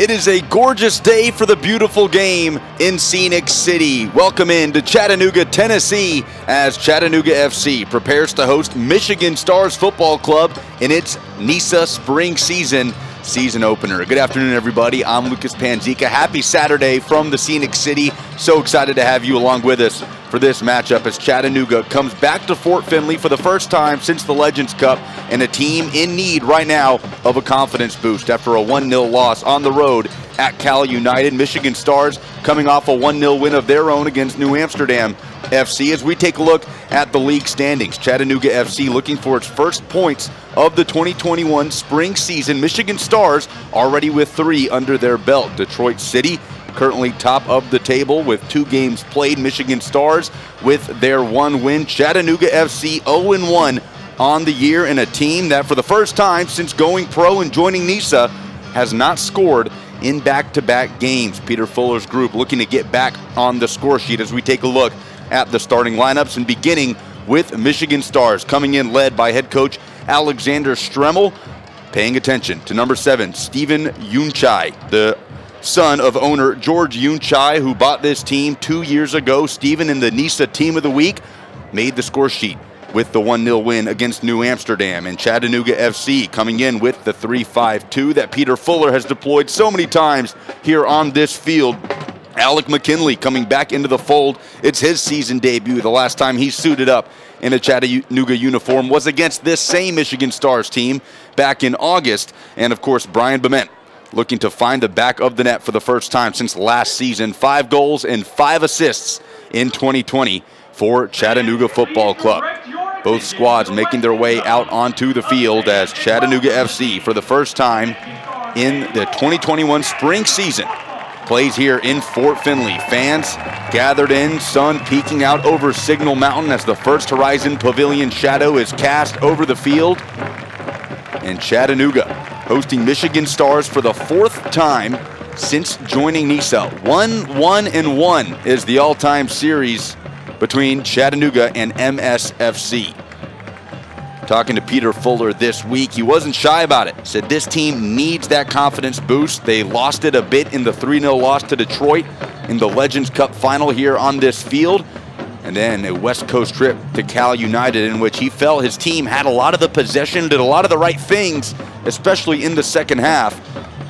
It is a gorgeous day for the beautiful game in Scenic City. Welcome in to Chattanooga, Tennessee, as Chattanooga FC prepares to host Michigan Stars Football Club in its NISA spring season opener. Good afternoon, everybody. I'm Lucas Panzica. Happy Saturday from the Scenic City. So excited to have you along with us for this matchup as Chattanooga comes back to Fort Finley for the first time since the Legends Cup, and a team in need right now of a confidence boost after a 1-0 loss on the road at Cal United. Michigan Stars coming off a 1-0 win of their own against New Amsterdam FC. As we take a look at the league standings, Chattanooga FC looking for its first points of the 2021 spring season. Michigan Stars already with 3 under their belt. Detroit City currently top of the table with 2 games played. Michigan Stars with their 1 win. Chattanooga FC 0-1 on the year, and a team that for the first time since going pro and joining NISA has not scored in back-to-back games. Peter Fuller's group looking to get back on the score sheet as we take a look at the starting lineups, and beginning with Michigan Stars coming in led by head coach Alexander Stremmel, paying attention to number 7, Stephen Yunchai, the son of owner George Yunchai, who bought this team 2 years ago. Stephen in the NISA Team of the Week made the score sheet with the 1-0 win against New Amsterdam. And Chattanooga FC coming in with the 3-5-2 that Peter Fuller has deployed so many times here on this field. Alec McKinley coming back into the fold. It's his season debut. The last time he suited up in a Chattanooga uniform was against this same Michigan Stars team back in August. And of course, Brian Bement looking to find the back of the net for the first time since last season. 5 goals and 5 assists in 2020 for Chattanooga Football Club. Both squads making their way out onto the field as Chattanooga FC, for the first time in the 2021 spring season, plays here in Fort Finley. Fans gathered in, sun peeking out over Signal Mountain as the First Horizon Pavilion shadow is cast over the field. And Chattanooga hosting Michigan Stars for the 4th time since joining NISA. 1-1-1 is the all-time series between Chattanooga and MSFC. Talking to Peter Fuller this week, he wasn't shy about it. Said this team needs that confidence boost. They lost it a bit in the 3-0 loss to Detroit in the Legends Cup final here on this field. And then a West Coast trip to Cal United in which he felt his team had a lot of the possession, did a lot of the right things, especially in the second half,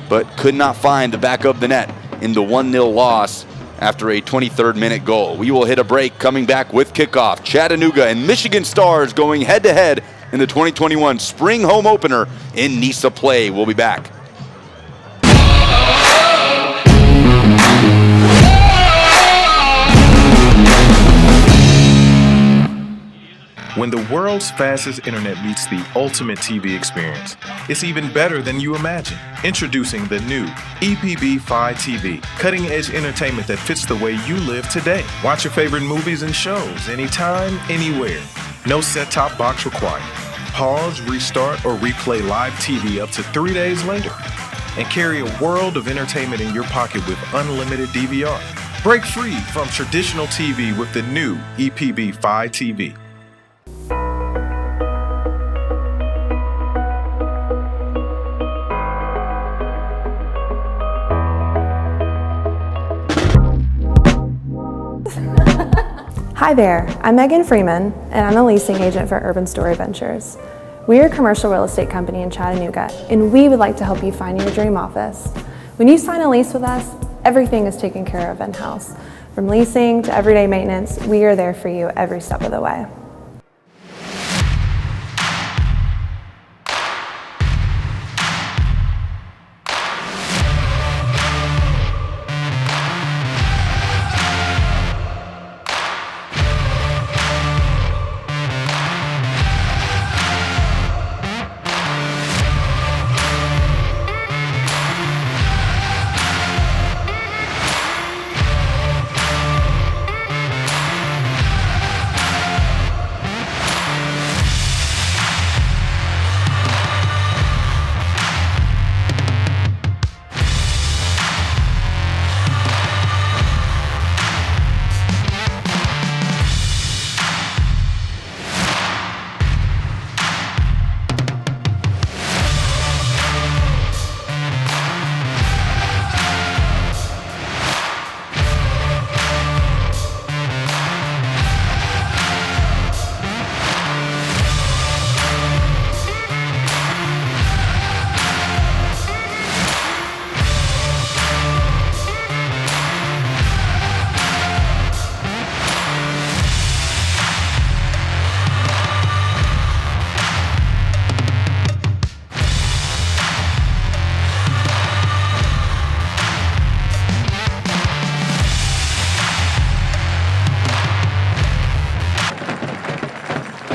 but could not find the back of the net in the 1-0 loss after a 23rd minute goal. We will hit a break, coming back with kickoff. Chattanooga and Michigan Stars going head-to-head in the 2021 spring home opener in NISA play. We'll be back. When the world's fastest internet meets the ultimate TV experience, it's even better than you imagine. Introducing the new EPB-5 TV, cutting-edge entertainment that fits the way you live today. Watch your favorite movies and shows anytime, anywhere. No set-top box required. Pause, restart, or replay live TV up to 3 days later. And carry a world of entertainment in your pocket with unlimited DVR. Break free from traditional TV with the new EPB-5 TV. Hi there, I'm Megan Freeman, and I'm a leasing agent for Urban Story Ventures. We're a commercial real estate company in Chattanooga, and we would like to help you find your dream office. When you sign a lease with us, everything is taken care of in-house. From leasing to everyday maintenance, we are there for you every step of the way.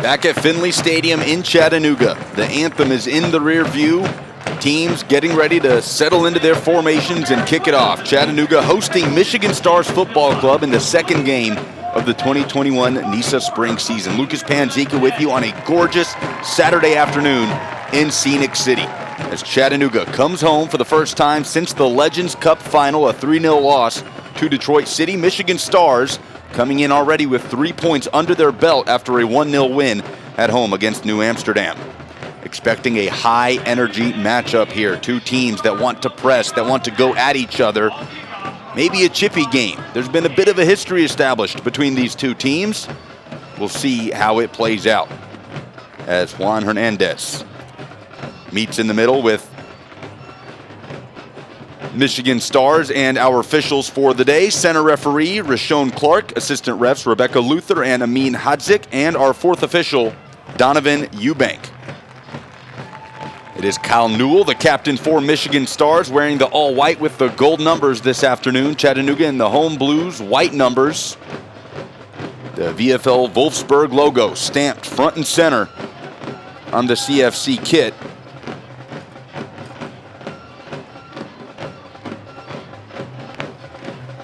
Back at Finley Stadium in Chattanooga, the anthem is in the rear view. Teams getting ready to settle into their formations and kick it off. Chattanooga hosting Michigan Stars Football Club in the second game of the 2021 NISA spring season. Lucas Panzica with you on a gorgeous Saturday afternoon in Scenic City, as Chattanooga comes home for the first time since the Legends Cup final, a 3-0 loss to Detroit City. Michigan Stars coming in already with 3 points under their belt after a 1-0 win at home against New Amsterdam. Expecting a high-energy matchup here. Two teams that want to press, that want to go at each other. Maybe a chippy game. There's been a bit of a history established between these two teams. We'll see how it plays out as Juan Hernandez meets in the middle with Michigan Stars and our officials for the day. Center referee, Rashon Clark. Assistant refs, Rebecca Luther and Amin Hadzik. And our fourth official, Donovan Eubank. It is Kyle Newell, the captain for Michigan Stars, wearing the all-white with the gold numbers this afternoon. Chattanooga in the home blues, white numbers. The VFL Wolfsburg logo stamped front and center on the CFC kit.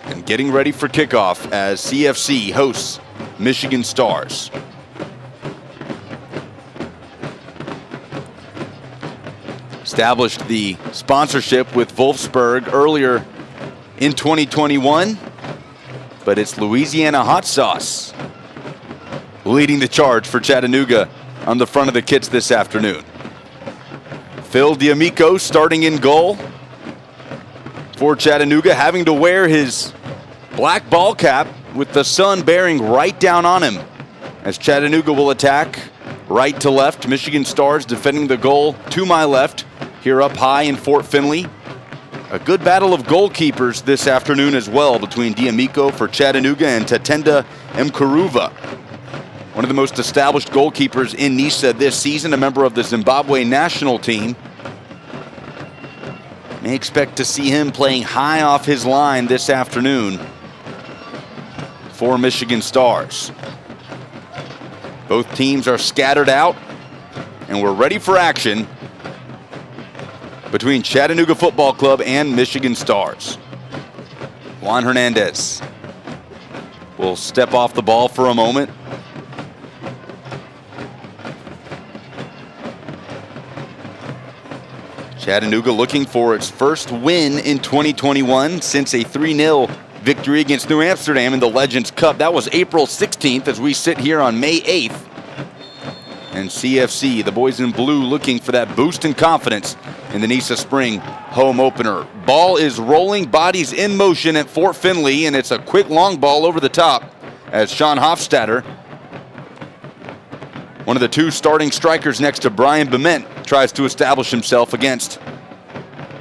And getting ready for kickoff as CFC hosts Michigan Stars. Established the sponsorship with Wolfsburg earlier in 2021, but it's Louisiana hot sauce leading the charge for Chattanooga on the front of the kits this afternoon. Phil D'Amico starting in goal for Chattanooga, having to wear his black ball cap with the sun bearing right down on him as Chattanooga will attack right to left. Michigan Stars defending the goal to my left. Here up high in Fort Finley. A good battle of goalkeepers this afternoon as well between D'Amico for Chattanooga and Tatenda Mkuruva. One of the most established goalkeepers in NISA this season, a member of the Zimbabwe national team. May expect to see him playing high off his line this afternoon for Michigan Stars. Both teams are scattered out and we're ready for action between Chattanooga Football Club and Michigan Stars. Juan Hernandez will step off the ball for a moment. Chattanooga looking for its first win in 2021 since a 3-0 victory against New Amsterdam in the Legends Cup. That was April 16th as we sit here on May 8th. And CFC, the boys in blue, looking for that boost in confidence in the NISA Spring home opener. Ball is rolling, bodies in motion at Fort Finley, and it's a quick long ball over the top as Sean Hofstadter, one of the two starting strikers next to Brian Bement, tries to establish himself against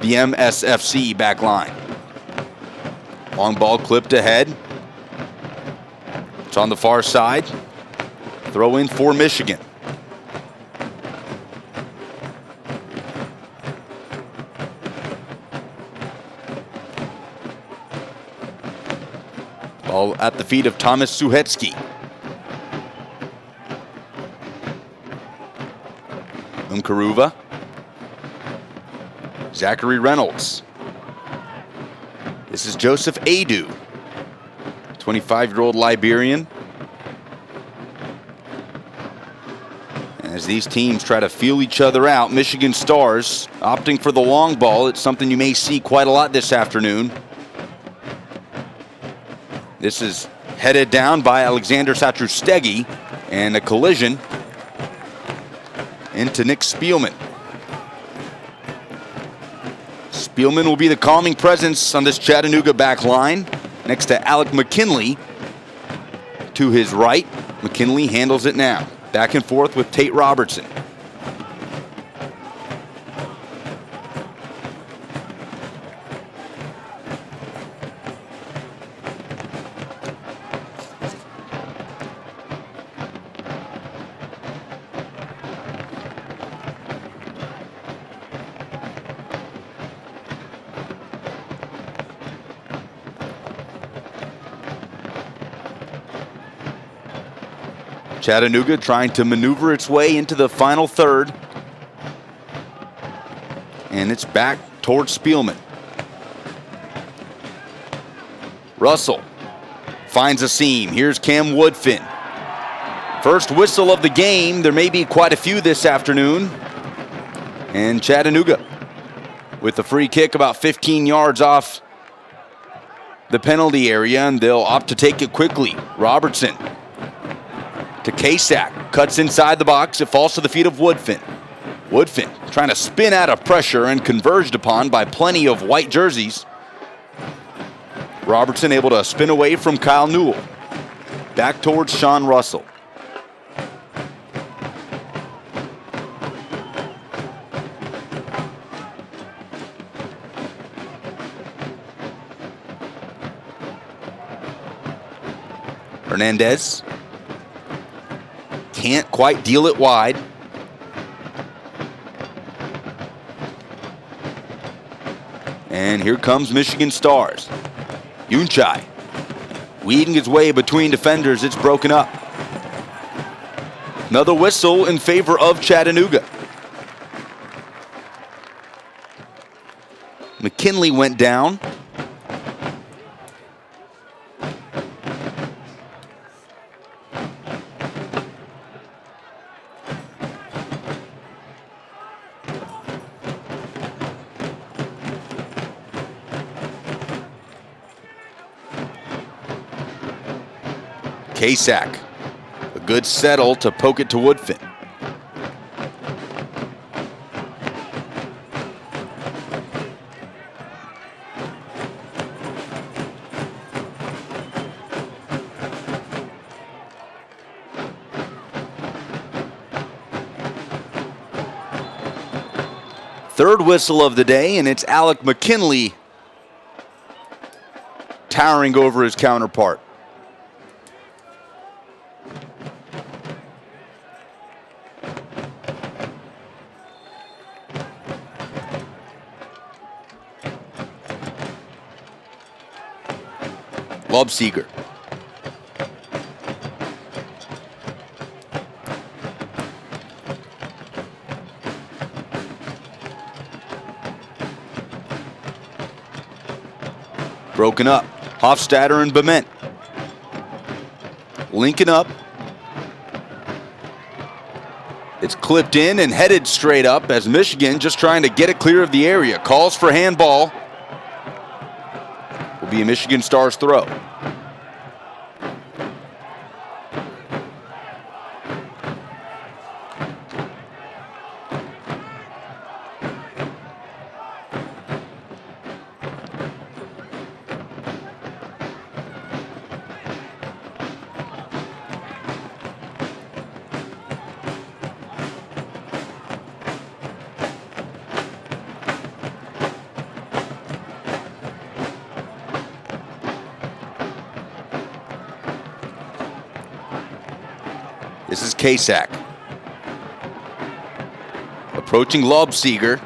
the MSFC back line. Long ball clipped ahead. It's on the far side. Throw in for Michigan. Ball at the feet of Thomas Suhetsky. Mkuruva. Zachary Reynolds. This is Joseph Adu, 25-year-old Liberian. As these teams try to feel each other out, Michigan Stars opting for the long ball. It's something you may see quite a lot this afternoon. This is headed down by Alexander Satrustegi, and a collision into Nick Spielman. Spielman will be the calming presence on this Chattanooga back line next to Alec McKinley to his right. McKinley handles it now. Back and forth with Tate Robertson. Chattanooga trying to maneuver its way into the final third. And it's back towards Spielman. Russell finds a seam. Here's Cam Woodfin. First whistle of the game. There may be quite a few this afternoon. And Chattanooga with the free kick about 15 yards off the penalty area, and they'll opt to take it quickly. Robertson to Kasak. Cuts inside the box. It falls to the feet of Woodfin. Woodfin trying to spin out of pressure and converged upon by plenty of white jerseys. Robertson able to spin away from Kyle Newell. Back towards Sean Russell. Hernandez can't quite deal it wide. And here comes Michigan Stars. Unchai weeding his way between defenders. It's broken up. Another whistle in favor of Chattanooga. McKinley went down. Kasak, a good settle to poke it to Woodfin. Third whistle of the day, and it's Alec McKinley towering over his counterpart. Lobseger. Broken up. Hofstadter and Bement. Linking up. It's clipped in and headed straight up as Michigan just trying to get it clear of the area. Calls for handball. Will be a Michigan Stars throw. This is Kasak. Approaching Lobseger.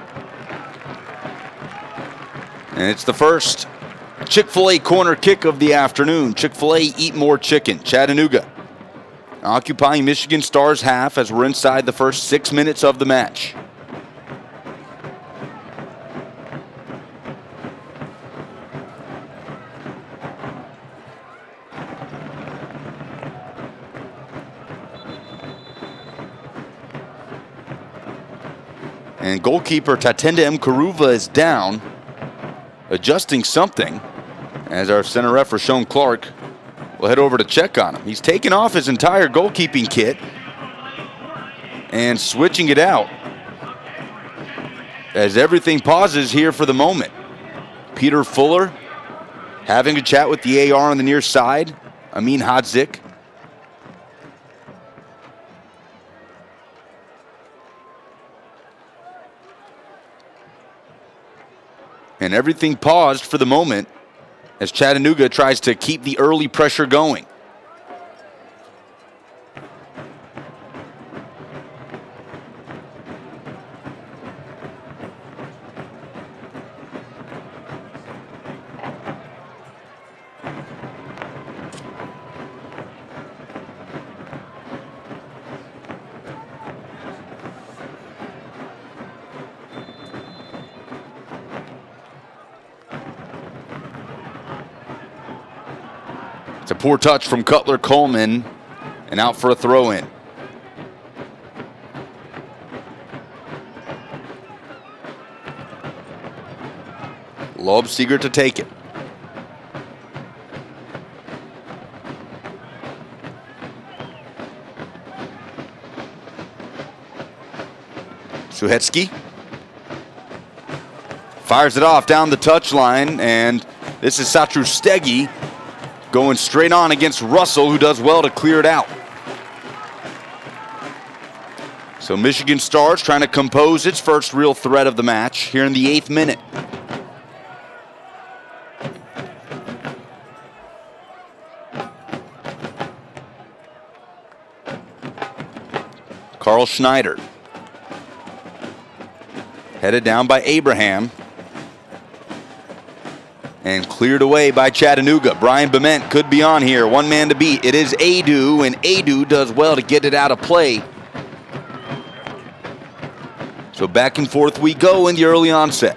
And it's the first Chick-fil-A corner kick of the afternoon. Chick-fil-A, eat more chicken. Chattanooga occupying Michigan Stars half as we're inside the first 6 minutes of the match. And goalkeeper Tatenda Mkaruva is down, adjusting something, as our center ref, Rashawn Clark, will head over to check on him. He's taken off his entire goalkeeping kit and switching it out as everything pauses here for the moment. Peter Fuller having a chat with the AR on the near side, Amin Hadzik. And everything paused for the moment as Chattanooga tries to keep the early pressure going. A poor touch from Cutler Coleman, and out for a throw-in. Lobseger to take it. Suhetsky fires it off down the touchline, and this is Satrustegi going straight on against Russell, who does well to clear it out. So Michigan Stars trying to compose its first real threat of the match here in the 8th minute. Carl Schneider. Headed down by Abraham. And cleared away by Chattanooga. Brian Bement could be on here. One man to beat. It is Adu, and Adu does well to get it out of play. So back and forth we go in the early onset.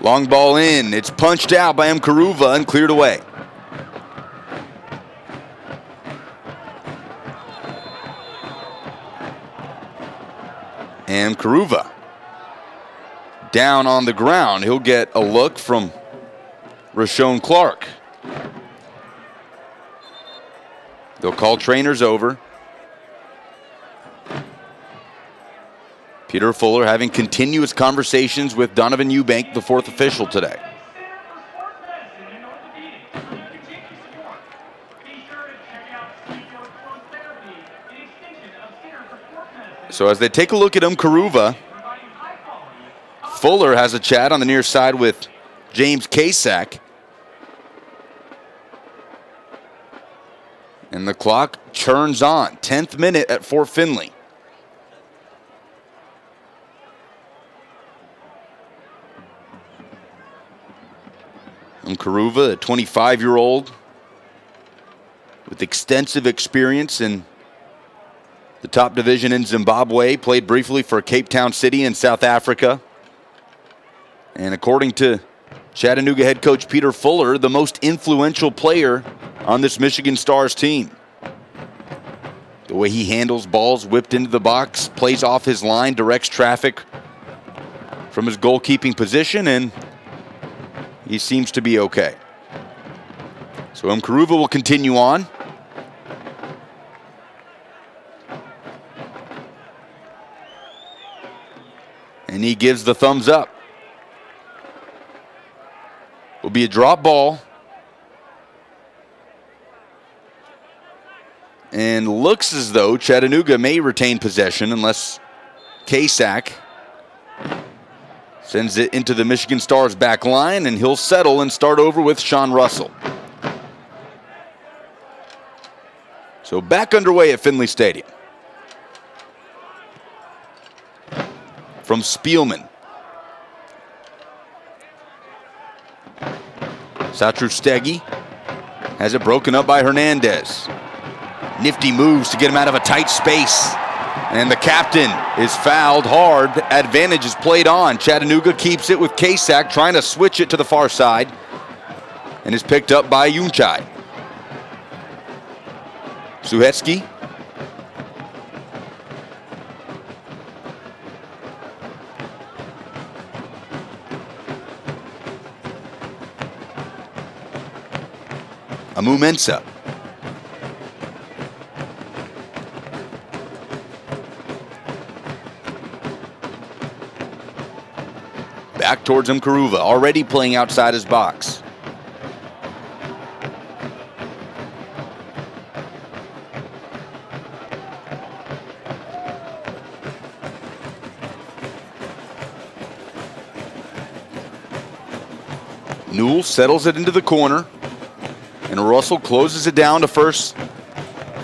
Long ball in. It's punched out by Mkaruva and cleared away. And Mkaruva down on the ground. He'll get a look from Rashawn Clark. They'll call trainers over. Peter Fuller having continuous conversations with Donovan Eubank, the 4th official today. So as they take a look at Mkaruva, Fuller has a chat on the near side with James Kasak. And the clock churns on. 10th minute at Fort Finley. Mkaruva, a 25-year-old with extensive experience in the top division in Zimbabwe, played briefly for Cape Town City in South Africa. And according to Chattanooga head coach Peter Fuller, the most influential player on this Michigan Stars team. The way he handles balls whipped into the box, plays off his line, directs traffic from his goalkeeping position, and he seems to be okay. So Mkaruva will continue on. And he gives the thumbs up. Will be a drop ball. And looks as though Chattanooga may retain possession unless Kasak sends it into the Michigan Stars back line, and he'll settle and start over with Sean Russell. So back underway at Finley Stadium. From Spielman. Satrustegi has it broken up by Hernandez. Nifty moves to get him out of a tight space. And the captain is fouled hard. Advantage is played on. Chattanooga keeps it with Kasak trying to switch it to the far side. And is picked up by Unchai. Suhetsky. Amu Mensah. Back towards Mkaruva, already playing outside his box. Newell settles it into the corner, and Russell closes it down to first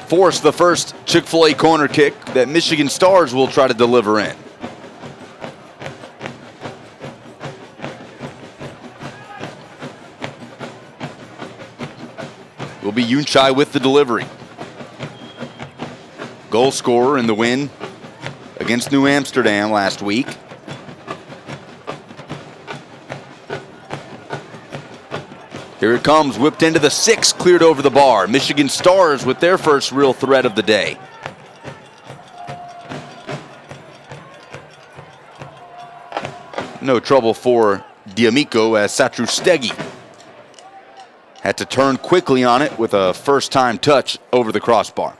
force the first Chick-fil-A corner kick that Michigan Stars will try to deliver in. Will be Unchai with the delivery. Goal scorer in the win against New Amsterdam last week. Here it comes, whipped into the 6, cleared over the bar. Michigan Stars with their first real threat of the day. No trouble for D'Amico as Satrustegi had to turn quickly on it with a first-time touch over the crossbar.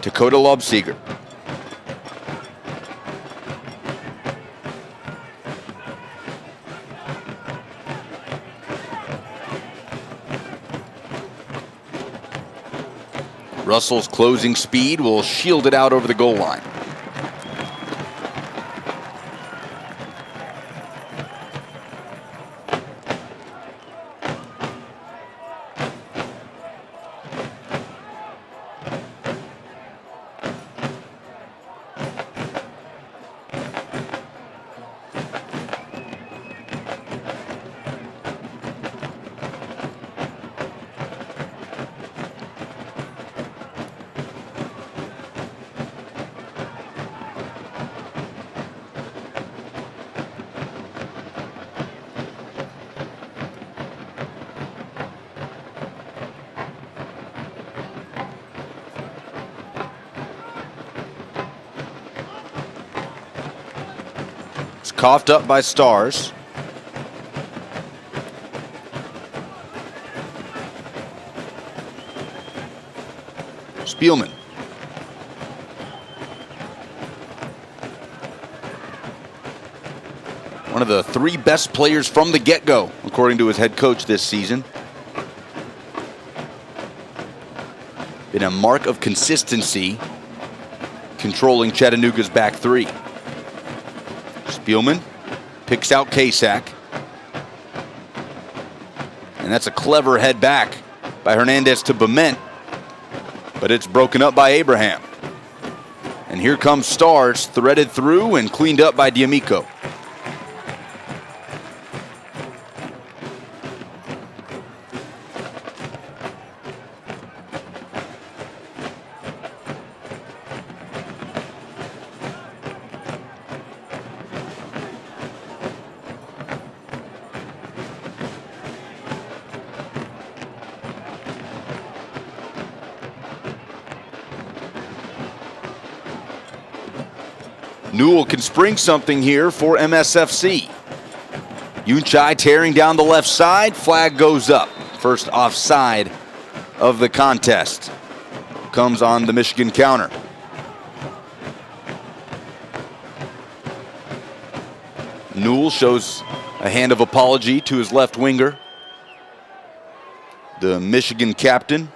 Dakota Lobseger. Russell's closing speed will shield it out over the goal line. Coughed up by Stars. Spielman. One of the 3 best players from the get-go, according to his head coach this season. Been a mark of consistency controlling Chattanooga's back 3. Spielman picks out Kasak. And that's a clever head back by Hernandez to Bement. But it's broken up by Abraham. And here comes Stars, threaded through and cleaned up by D'Amico. Newell can spring something here for MSFC. Unchai tearing down the left side. Flag goes up. First offside of the contest comes on the Michigan counter. Newell shows a hand of apology to his left winger, the Michigan captain.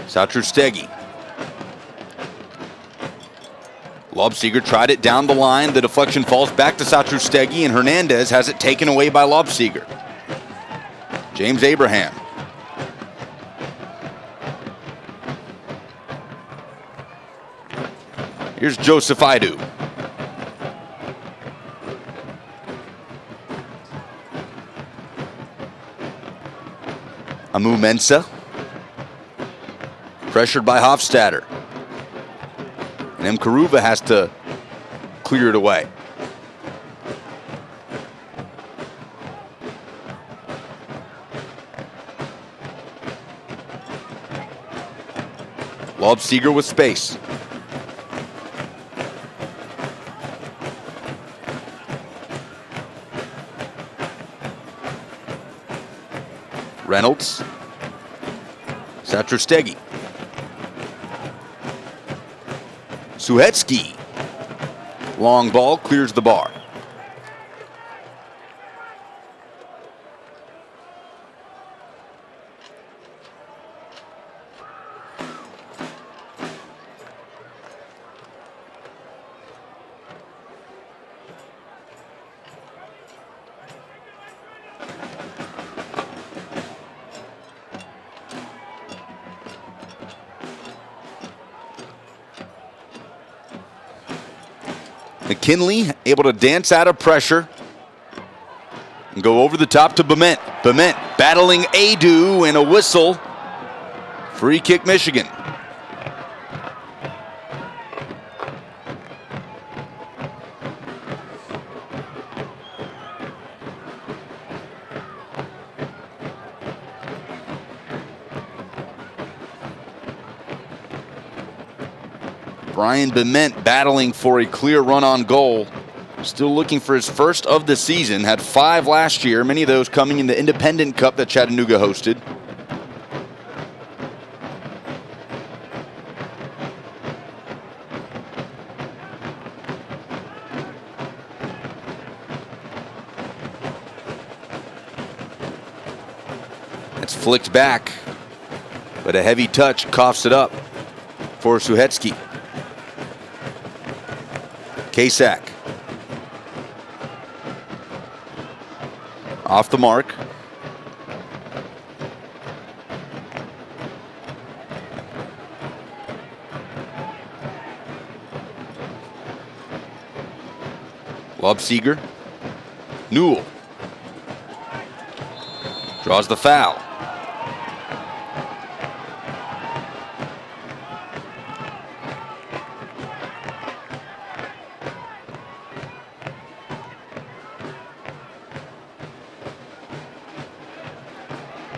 Satrustegi. Lobseger tried it down the line. The deflection falls back to Satrustegi, and Hernandez has it taken away by Lobseger. James Abraham. Here's Joseph Idu. Amu Mensah. Pressured by Hofstadter. And M. Karuva has to clear it away. Lobseger with space. Reynolds. Satrostegi. Suhetsky. Long ball clears the bar. McKinley able to dance out of pressure and go over the top to Bement. Bement battling Adu and a whistle. Free kick, Michigan. Brian Bement battling for a clear run on goal. Still looking for his first of the season. Had 5 last year, many of those coming in the Independent Cup that Chattanooga hosted. It's flicked back, but a heavy touch coughs it up for Suhetsky. Kasak. Off the mark. Lobseger. Newell. Draws the foul.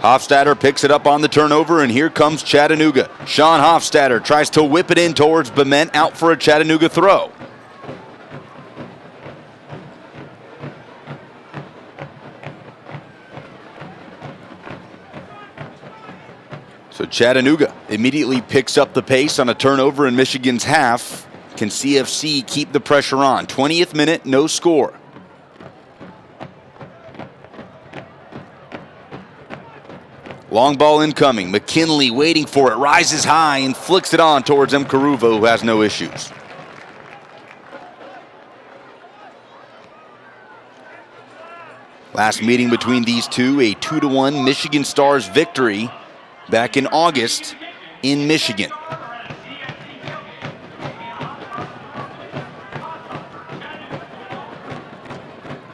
Hofstadter picks it up on the turnover, and here comes Chattanooga. Sean Hofstadter tries to whip it in towards Bement, out for a Chattanooga throw. So Chattanooga immediately picks up the pace on a turnover in Michigan's half. Can CFC keep the pressure on? 20th minute, no score. Long ball incoming. McKinley waiting for it. Rises high and flicks it on towards Mkaruva, who has no issues. Last meeting between these two, a 2-1 Michigan Stars victory back in August in Michigan.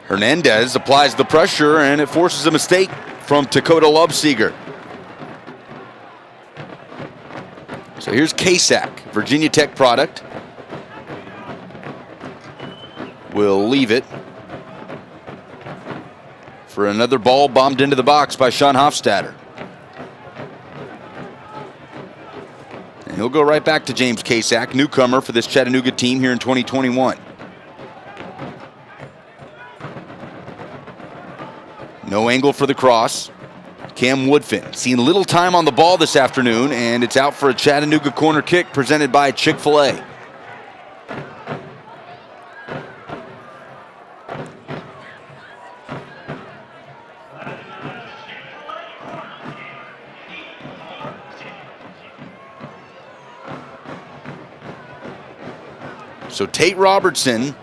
Hernandez applies the pressure, and it forces a mistake from Dakota Lobseger. So here's Kasak, Virginia Tech product. Will leave it for another ball bombed into the box by Sean Hofstadter. And he'll go right back to James Kasak, newcomer for this Chattanooga team here in 2021. No angle for the cross. Cam Woodfin seen little time on the ball this afternoon, and it's out for a Chattanooga corner kick presented by Chick-fil-A. So Tate Robertson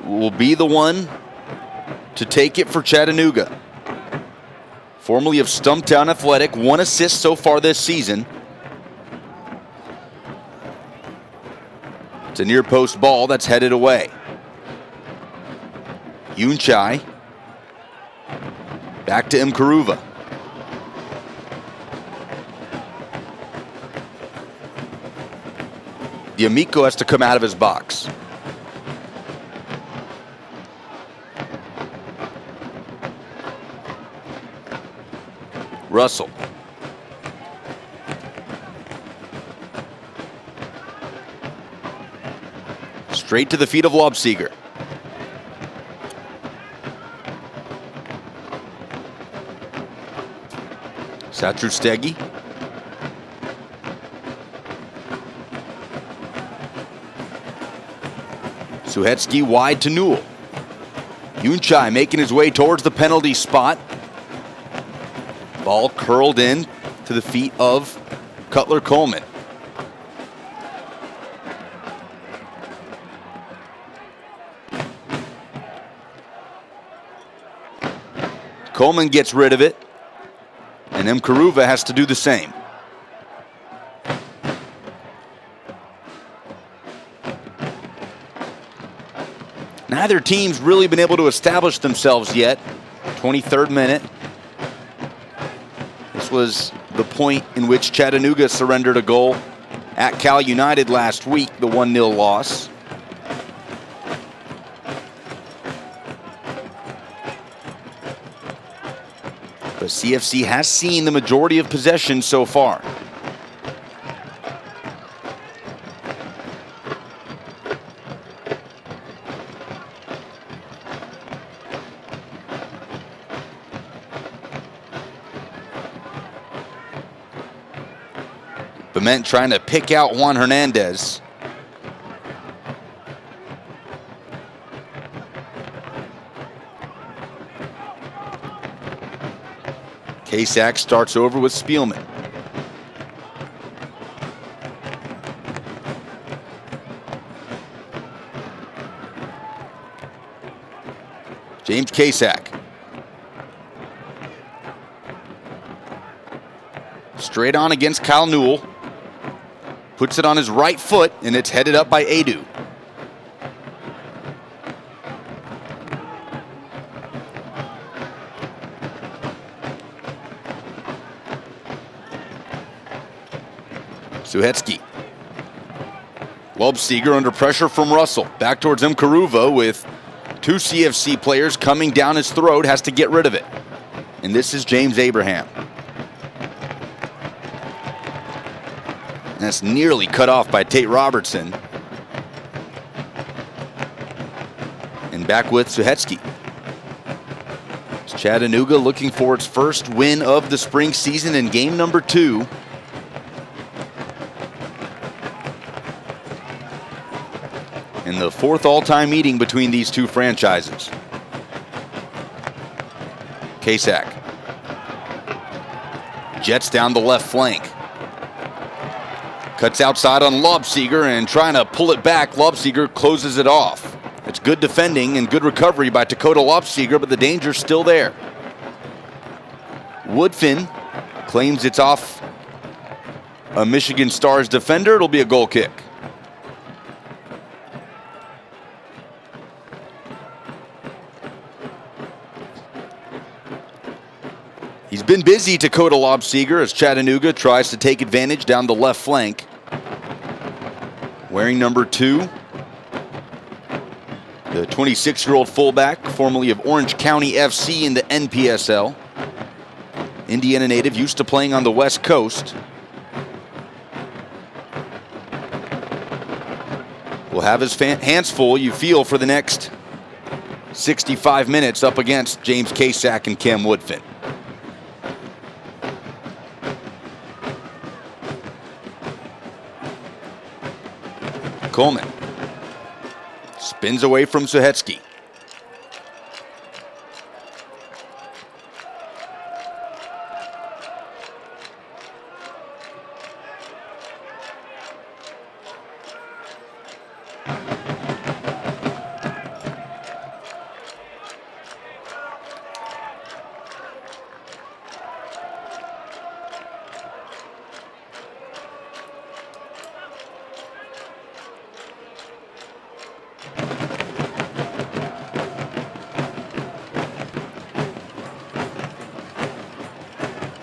will be the one to take it for Chattanooga. Formerly of Stumptown Athletic, 1 assist so far this season. It's a near post ball that's headed away. Yunchai. Back to Mkaruva. D'Amico has to come out of his box. Russell. Straight to the feet of Lobseger. Satrustegi. Suhetsky wide to Newell. Yunchai making his way towards the penalty spot. Ball curled in to the feet of Cutler Coleman. Coleman gets rid of it, and Mkaruva has to do the same. Neither team's really been able to establish themselves yet. 23rd minute. This was the point in which Chattanooga surrendered a goal at Cal United last week, the 1-0 loss. But CFC has seen the majority of possession so far. Bement trying to pick out Juan Hernandez. Kasak starts over with Spielman. James Kasak. Straight on against Kyle Newell. Puts it on his right foot, and it's headed up by Adu. Suhetsky. Lobseger under pressure from Russell. Back towards Mkaruva with two CFC players coming down his throat. Has to get rid of it. And this is James Abraham. And that's nearly cut off by Tate Robertson. And back with Suhetsky. It's Chattanooga looking for its first win of the spring season in game number 2. In the 4th all-time meeting between these two franchises. Kasak. Jets down the left flank. Cuts outside on Lobseger and trying to pull it back. Lobseger closes it off. It's good defending and good recovery by Dakota Lobseger, but the danger's still there. Woodfin claims it's off a Michigan Stars defender. It'll be a goal kick. He's been busy, Dakota Lobseger, as Chattanooga tries to take advantage down the left flank. Wearing number 2, the 26-year-old fullback, formerly of Orange County FC in the NPSL. Indiana native, used to playing on the West Coast. Will have his hands full, you feel, for the next 65 minutes up against James Kasak and Cam Woodfin. Coleman spins away from Suhetsky.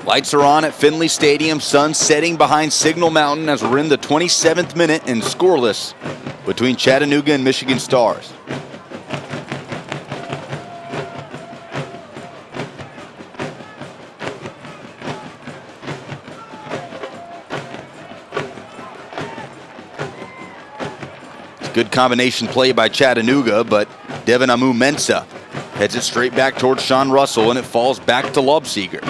Lights are on at Finley Stadium. Sun setting behind Signal Mountain as we're in the 27th minute and scoreless between Chattanooga and Michigan Stars. It's a good combination play by Chattanooga, but Devin Amu-Mensah heads it straight back towards Sean Russell, and it falls back to Lobseger.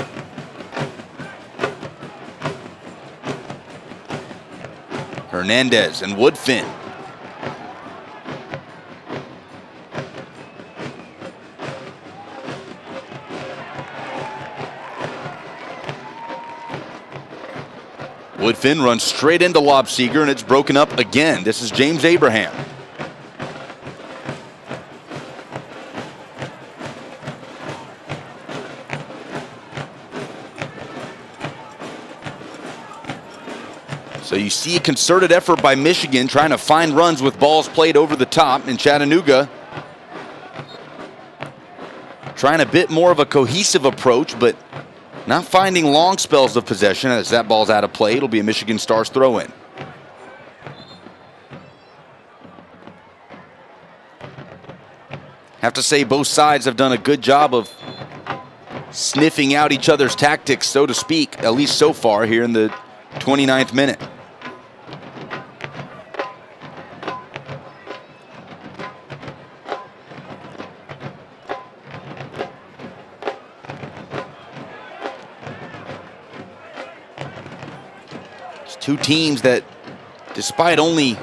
Hernandez and Woodfin. Woodfin runs straight into Lobseeger, and it's broken up again. This is James Abraham. So you see a concerted effort by Michigan trying to find runs with balls played over the top, and Chattanooga trying a bit more of a cohesive approach, but not finding long spells of possession. As that ball's out of play, it'll be a Michigan Stars throw-in. Have to say both sides have done a good job of sniffing out each other's tactics, so to speak, at least so far here in the 29th minute. Two teams that, despite only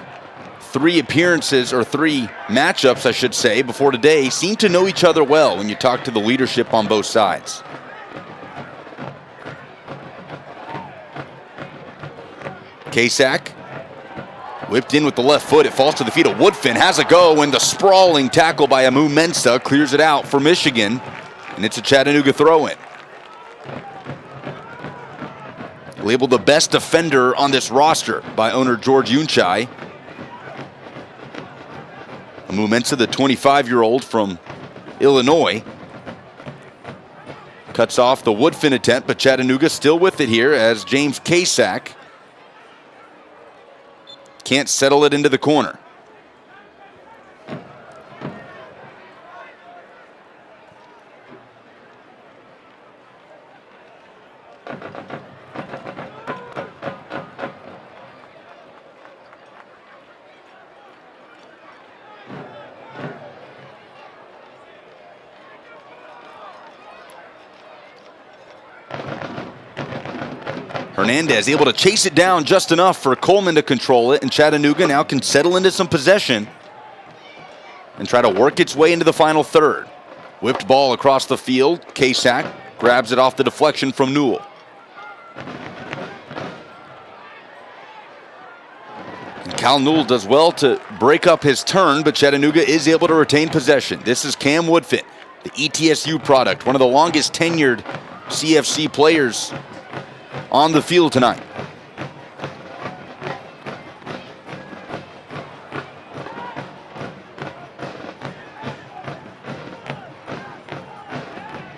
3 appearances, or 3 matchups, I should say, before today, seem to know each other well when you talk to the leadership on both sides. Kasak whipped in with the left foot. It falls to the feet of Woodfin. Has a go, and the sprawling tackle by Amu Mensah clears it out for Michigan, and it's a Chattanooga throw-in. Labeled the best defender on this roster by owner George Unchai. Amu Mensah, the 25-year-old from Illinois, cuts off the Woodfin attempt, but Chattanooga still with it here as James Kasak can't settle it into the corner. Hernandez able to chase it down just enough for Coleman to control it, and Chattanooga now can settle into some possession and try to work its way into the final third. Whipped ball across the field. Kasak grabs it off the deflection from Newell. And Cal Newell does well to break up his turn, but Chattanooga is able to retain possession. This is Cam Woodfin, the ETSU product, one of the longest tenured CFC players on the field tonight.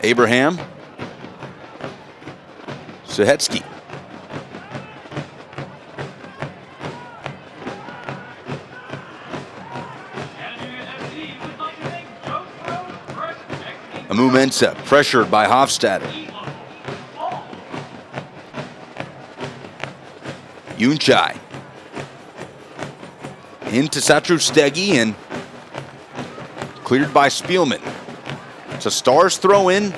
Abraham. Suhetsky. Amu Mensah pressured by Hofstadter. Unchai into Satrustegi and cleared by Spielman. It's a Stars throw in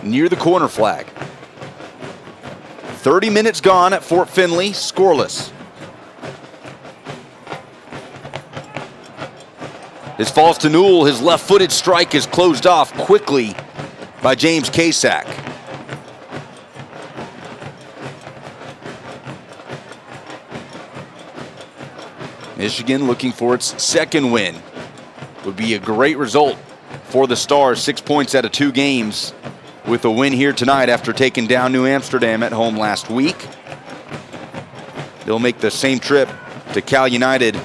near the corner flag. 30 minutes gone at Fort Finley, scoreless. This falls to Newell. His left-footed strike is closed off quickly by James Kasak. Michigan looking for its second win. Would be a great result for the Stars. 6 points out of 2 games with a win here tonight after taking down New Amsterdam at home last week. They'll make the same trip to Cal United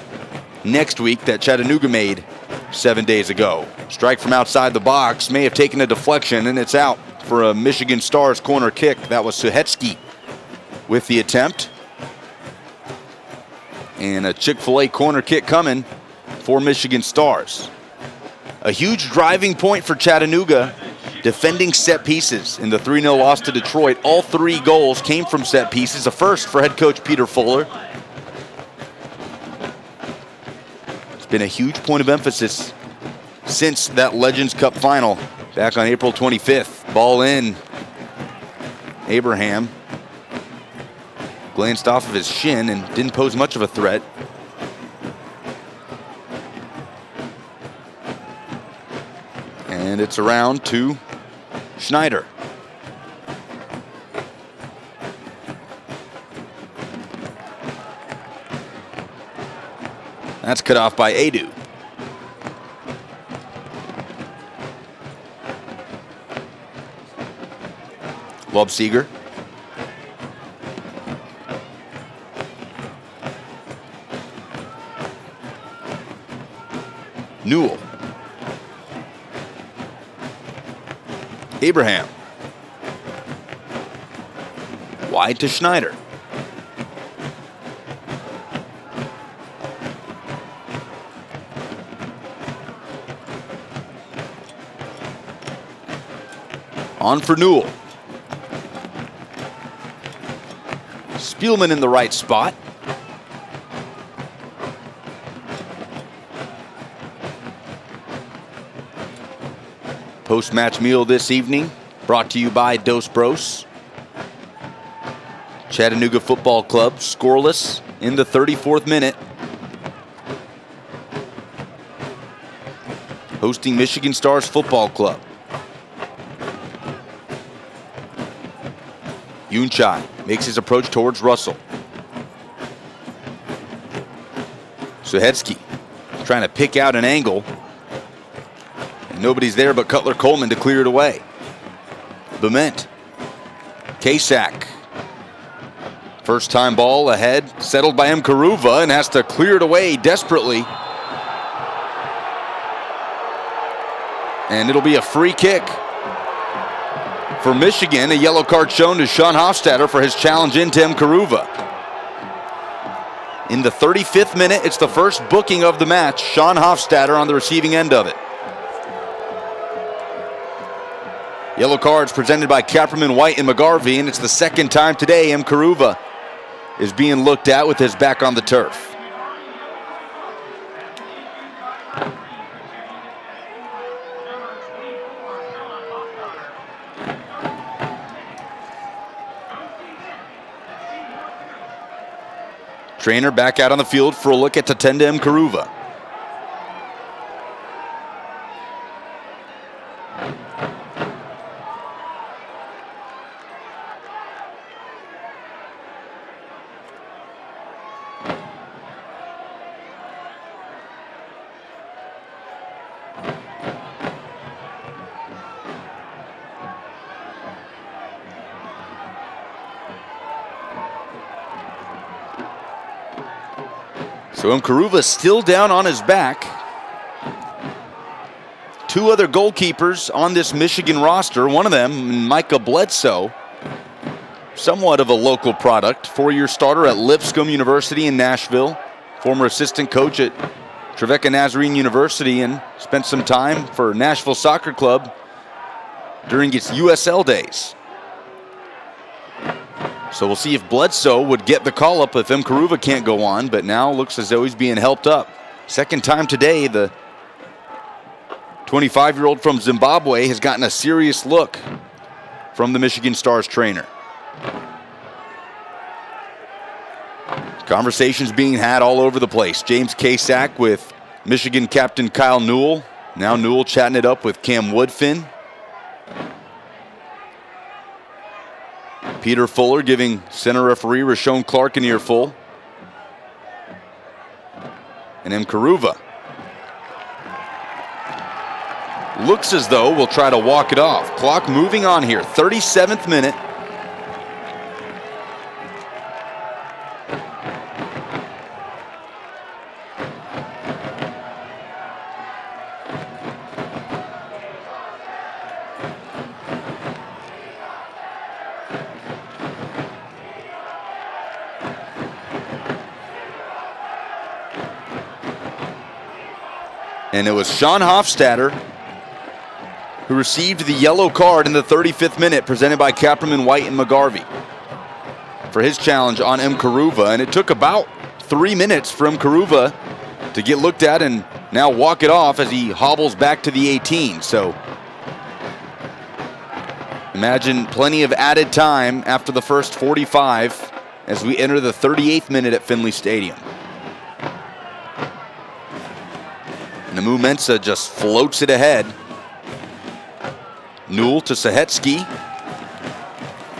next week that Chattanooga made 7 days ago. Strike from outside the box may have taken a deflection, and it's out for a Michigan Stars corner kick. That was Suhetsky with the attempt. And a Chick-fil-A corner kick coming for Michigan Stars. A huge driving point for Chattanooga, defending set pieces in the 3-0 loss to Detroit. All 3 goals came from set pieces, a first for head coach Peter Fuller. It's been a huge point of emphasis since that Legends Cup final back on April 25th. Ball in. Abraham Glanced off of his shin and didn't pose much of a threat. And it's around to Schneider. That's cut off by Adu. Lobseger. Newell. Abraham. Wide to Schneider. On for Newell. Spielman in the right spot. Post-match meal this evening brought to you by Dos Bros. Chattanooga Football Club scoreless in the 34th minute. Hosting Michigan Stars Football Club. Yunchai makes his approach towards Russell. Suhetsky trying to pick out an angle. And nobody's there but Cutler Coleman to clear it away. Bement. Kasak. First time ball ahead, settled by M. Karuva and has to clear it away desperately. And it'll be a free kick. For Michigan, a yellow card shown to Sean Hofstadter for his challenge into M. Karuva. In the 35th minute, it's the first booking of the match. Sean Hofstadter on the receiving end of it. Yellow cards presented by Kapperman, White, and McGarvey, and it's the second time today M. Karuva is being looked at with his back on the turf. Trainer back out on the field for a look at Tatenda M. Karuva. So M. Karuva still down on his back. Two other goalkeepers on this Michigan roster. One of them, Micah Bledsoe, somewhat of a local product. Four-year starter at Lipscomb University in Nashville. Former assistant coach at Trevecca Nazarene University and spent some time for Nashville Soccer Club during its USL days. So we'll see if Bledsoe would get the call-up if M. Karuva can't go on, but now looks as though he's being helped up. Second time today, the 25-year-old from Zimbabwe has gotten a serious look from the Michigan Stars trainer. Conversations being had all over the place. James Kasak with Michigan captain Kyle Newell. Now Newell chatting it up with Cam Woodfin. Peter Fuller giving center referee Rashawn Clark an earful. And M. Karuva looks as though we'll try to walk it off. Clock moving on here, 37th minute. And it was Sean Hofstadter who received the yellow card in the 35th minute, presented by Kapperman, White, and McGarvey for his challenge on M. Karuva. And it took about 3 minutes for M. Karuva to get looked at and now walk it off as he hobbles back to the 18. So imagine plenty of added time after the first 45 as we enter the 38th minute at Finley Stadium. Namu Mensah just floats it ahead. Newell to Sahetsky.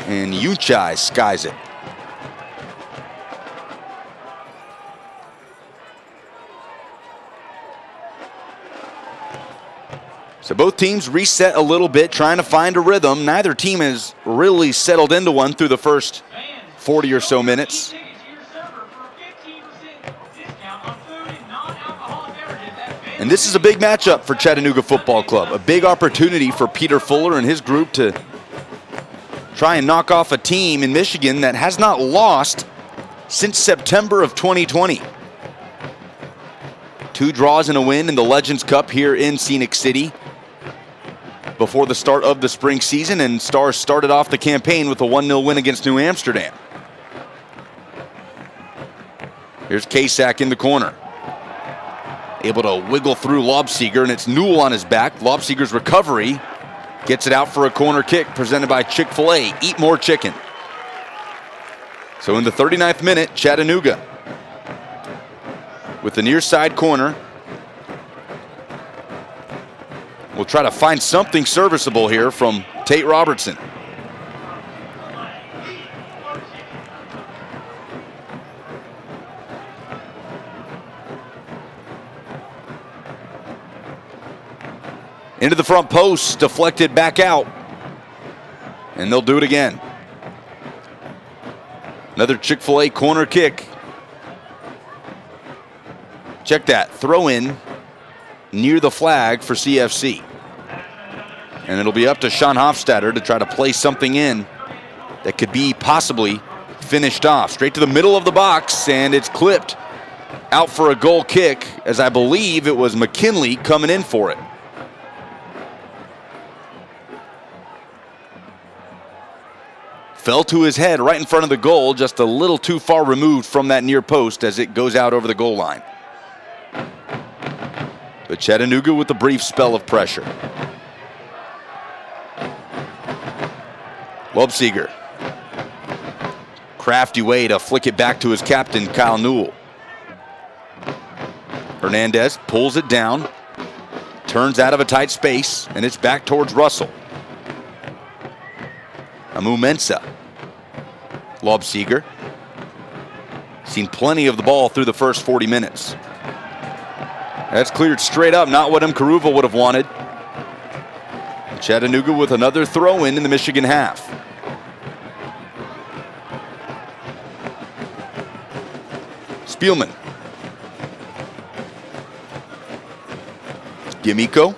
And Unchai skies it. So both teams reset a little bit, trying to find a rhythm. Neither team has really settled into one through the first 40 or so minutes. And this is a big matchup for Chattanooga Football Club. A big opportunity for Peter Fuller and his group to try and knock off a team in Michigan that has not lost since September of 2020. 2 draws and a win in the Legends Cup here in Scenic City before the start of the spring season, and Stars started off the campaign with a 1-0 win against New Amsterdam. Here's Kasak in the corner. Able to wiggle through Lobseger, and it's Newell on his back. Lobseger's recovery gets it out for a corner kick presented by Chick-fil-A. Eat more chicken. So in the 39th minute, Chattanooga with the near side corner. We'll try to find something serviceable here from Tate Robertson. Into the front post, deflected back out. And they'll do it again. Another Chick-fil-A corner kick. Check that, throw in near the flag for CFC. And it'll be up to Sean Hofstadter to try to play something in that could be possibly finished off. Straight to the middle of the box, and it's clipped out for a goal kick, as I believe it was McKinley coming in for it. Fell to his head right in front of the goal, just a little too far removed from that near post as it goes out over the goal line. But Chattanooga with a brief spell of pressure. Lobseger. Crafty way to flick it back to his captain, Kyle Newell. Hernandez pulls it down, turns out of a tight space, and it's back towards Russell. Namu Mensah. Lobseger. Seen plenty of the ball through the first 40 minutes. That's cleared straight up, not what Karuva would have wanted. Chattanooga with another throw-in in the Michigan half. Spielman. Yamiko.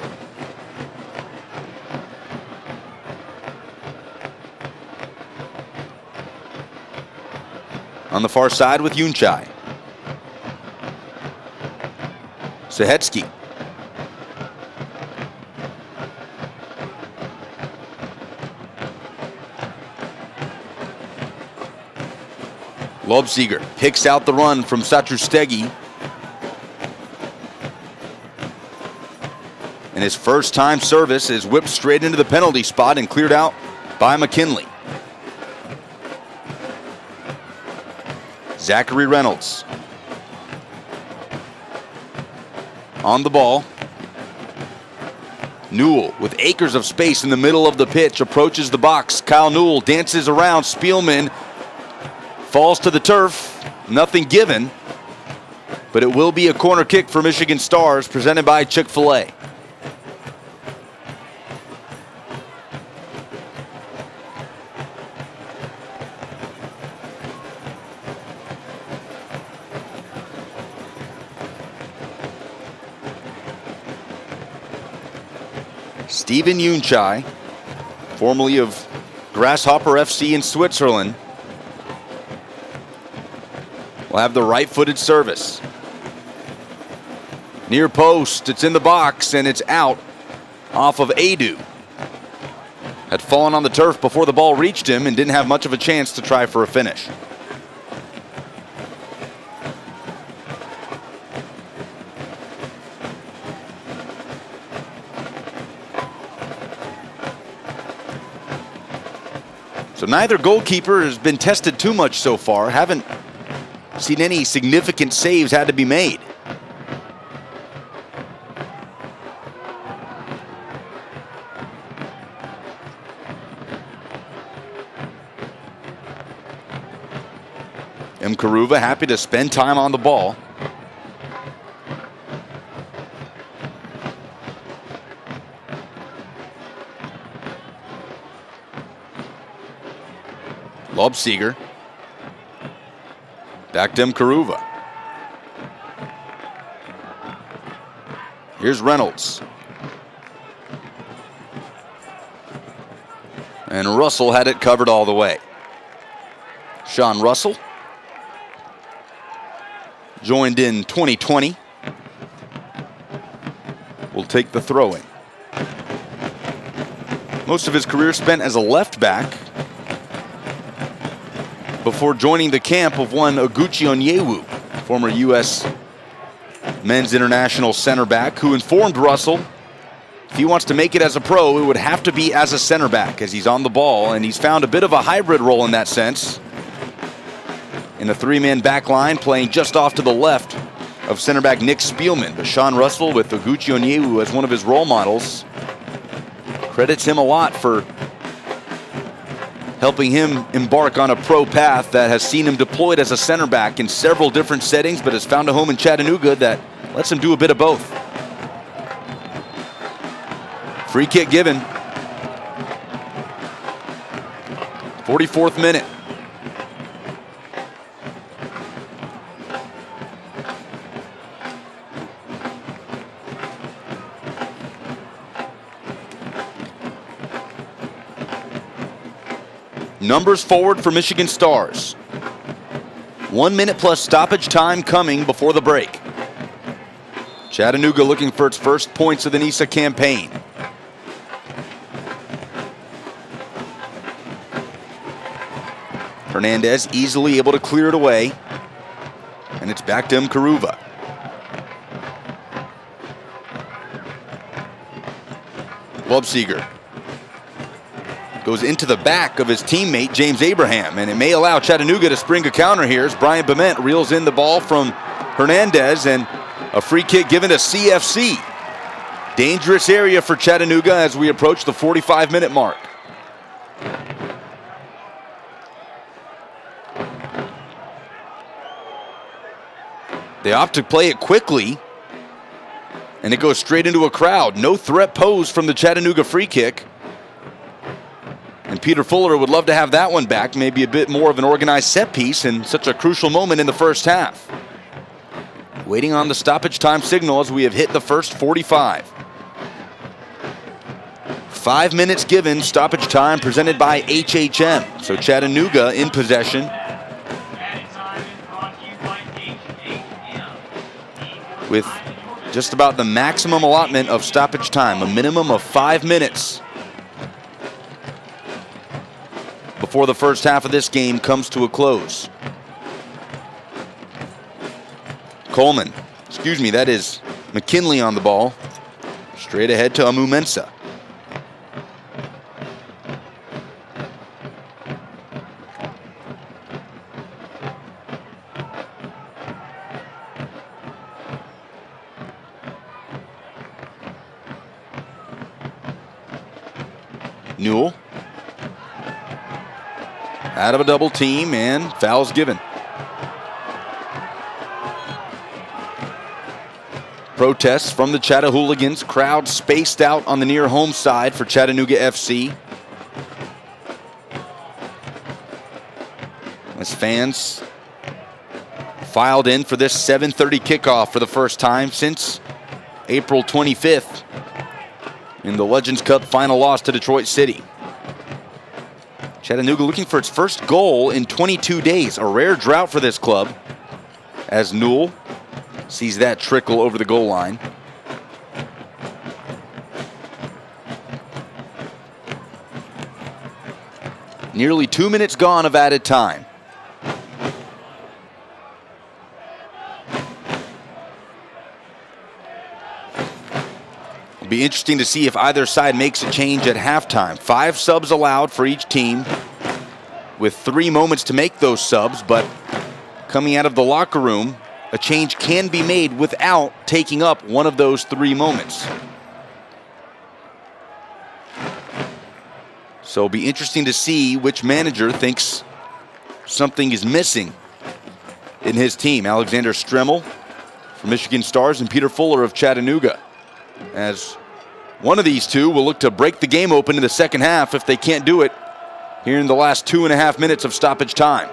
On the far side with Unchai. Sahetsky. Lobseger picks out the run from Satrustegi. And his first time service is whipped straight into the penalty spot and cleared out by McKinley. Zachary Reynolds on the ball. Newell with acres of space in the middle of the pitch approaches the box. Kyle Newell dances around. Spielman falls to the turf. Nothing given, but it will be a corner kick for Michigan Stars presented by Chick-fil-A. Steven Unchai, formerly of Grasshopper FC in Switzerland, will have the right-footed service. Near post, it's in the box, and it's out off of Adu. Had fallen on the turf before the ball reached him and didn't have much of a chance to try for a finish. So neither goalkeeper has been tested too much so far. Haven't seen any significant saves had to be made. Karuva happy to spend time on the ball. Lobsieger. Back to Karuva. Here's Reynolds. And Russell had it covered all the way. Sean Russell joined in 2020. Will take the throw-in. Most of his career spent as a left back before joining the camp of one Oguchi Onyewu, former U.S. men's international center back, who informed Russell if he wants to make it as a pro, it would have to be as a center back, as he's on the ball, and he's found a bit of a hybrid role in that sense. In a three-man back line, playing just off to the left of center back Nick Spielman. But Sean Russell, with Oguchi Onyewu as one of his role models, credits him a lot for helping him embark on a pro path that has seen him deployed as a center back in several different settings, but has found a home in Chattanooga that lets him do a bit of both. Free kick given. 44th minute. Numbers forward for Michigan Stars. 1 minute plus stoppage time coming before the break. Chattanooga looking for its first points of the NISA campaign. Hernandez easily able to clear it away. And it's back to Karuva. Lobsieger goes into the back of his teammate, James Abraham, and it may allow Chattanooga to spring a counter here as Brian Bement reels in the ball from Hernandez, and a free kick given to CFC. Dangerous area for Chattanooga as we approach the 45-minute mark. They opt to play it quickly, and it goes straight into a crowd. No threat posed from the Chattanooga free kick. And Peter Fuller would love to have that one back, maybe a bit more of an organized set piece in such a crucial moment in the first half. Waiting on the stoppage time signal as we have hit the first 45. 5 minutes given, stoppage time presented by HHM. So Chattanooga in possession with just about the maximum allotment of stoppage time, a minimum of 5 minutes before the first half of this game comes to a close. That is McKinley on the ball. Straight ahead to Amu Mensah. Newell. Out of a double team, and foul's given. Protests from the Chattahooligans. Crowd spaced out on the near home side for Chattanooga FC. As fans filed in for this 7:30 kickoff for the first time since April 25th in the Legends Cup final loss to Detroit City. Chattanooga looking for its first goal in 22 days, a rare drought for this club, as Newell sees that trickle over the goal line. Nearly 2 minutes gone of added time. It'll be interesting to see if either side makes a change at halftime. 5 subs allowed for each team. with 3 moments to make those subs, but coming out of the locker room, a change can be made without taking up one of those 3 moments. So it'll be interesting to see which manager thinks something is missing in his team. Alexander Stremmel from Michigan Stars and Peter Fuller of Chattanooga, as one of these two will look to break the game open in the second half if they can't do it here in the last 2.5 minutes of stoppage time.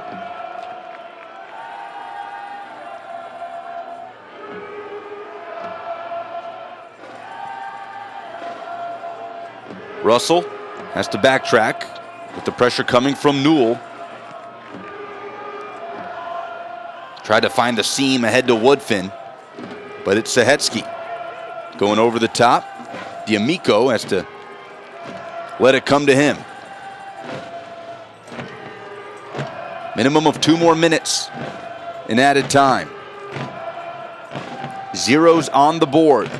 Russell has to backtrack with the pressure coming from Newell. Tried to find the seam ahead to Woodfin, but it's Sahetsky going over the top. D'Amico has to let it come to him. Minimum of 2 more minutes in added time. Zeros on the board.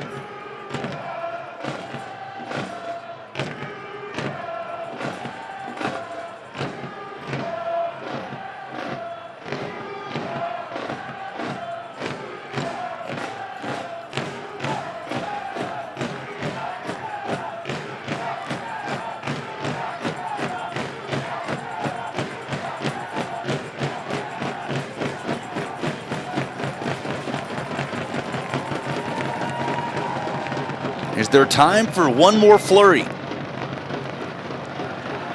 Is there time for one more flurry?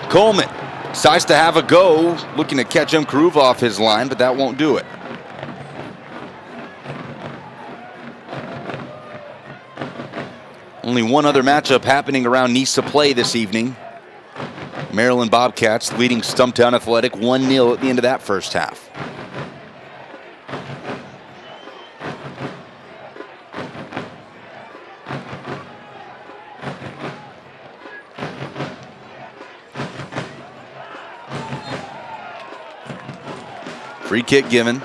Coleman decides to have a go, looking to catch Mkaruva off his line, but that won't do it. Only one other matchup happening around NISA play this evening. Maryland Bobcats leading Stumptown Athletic 1-0 at the end of that first half. Free kick given.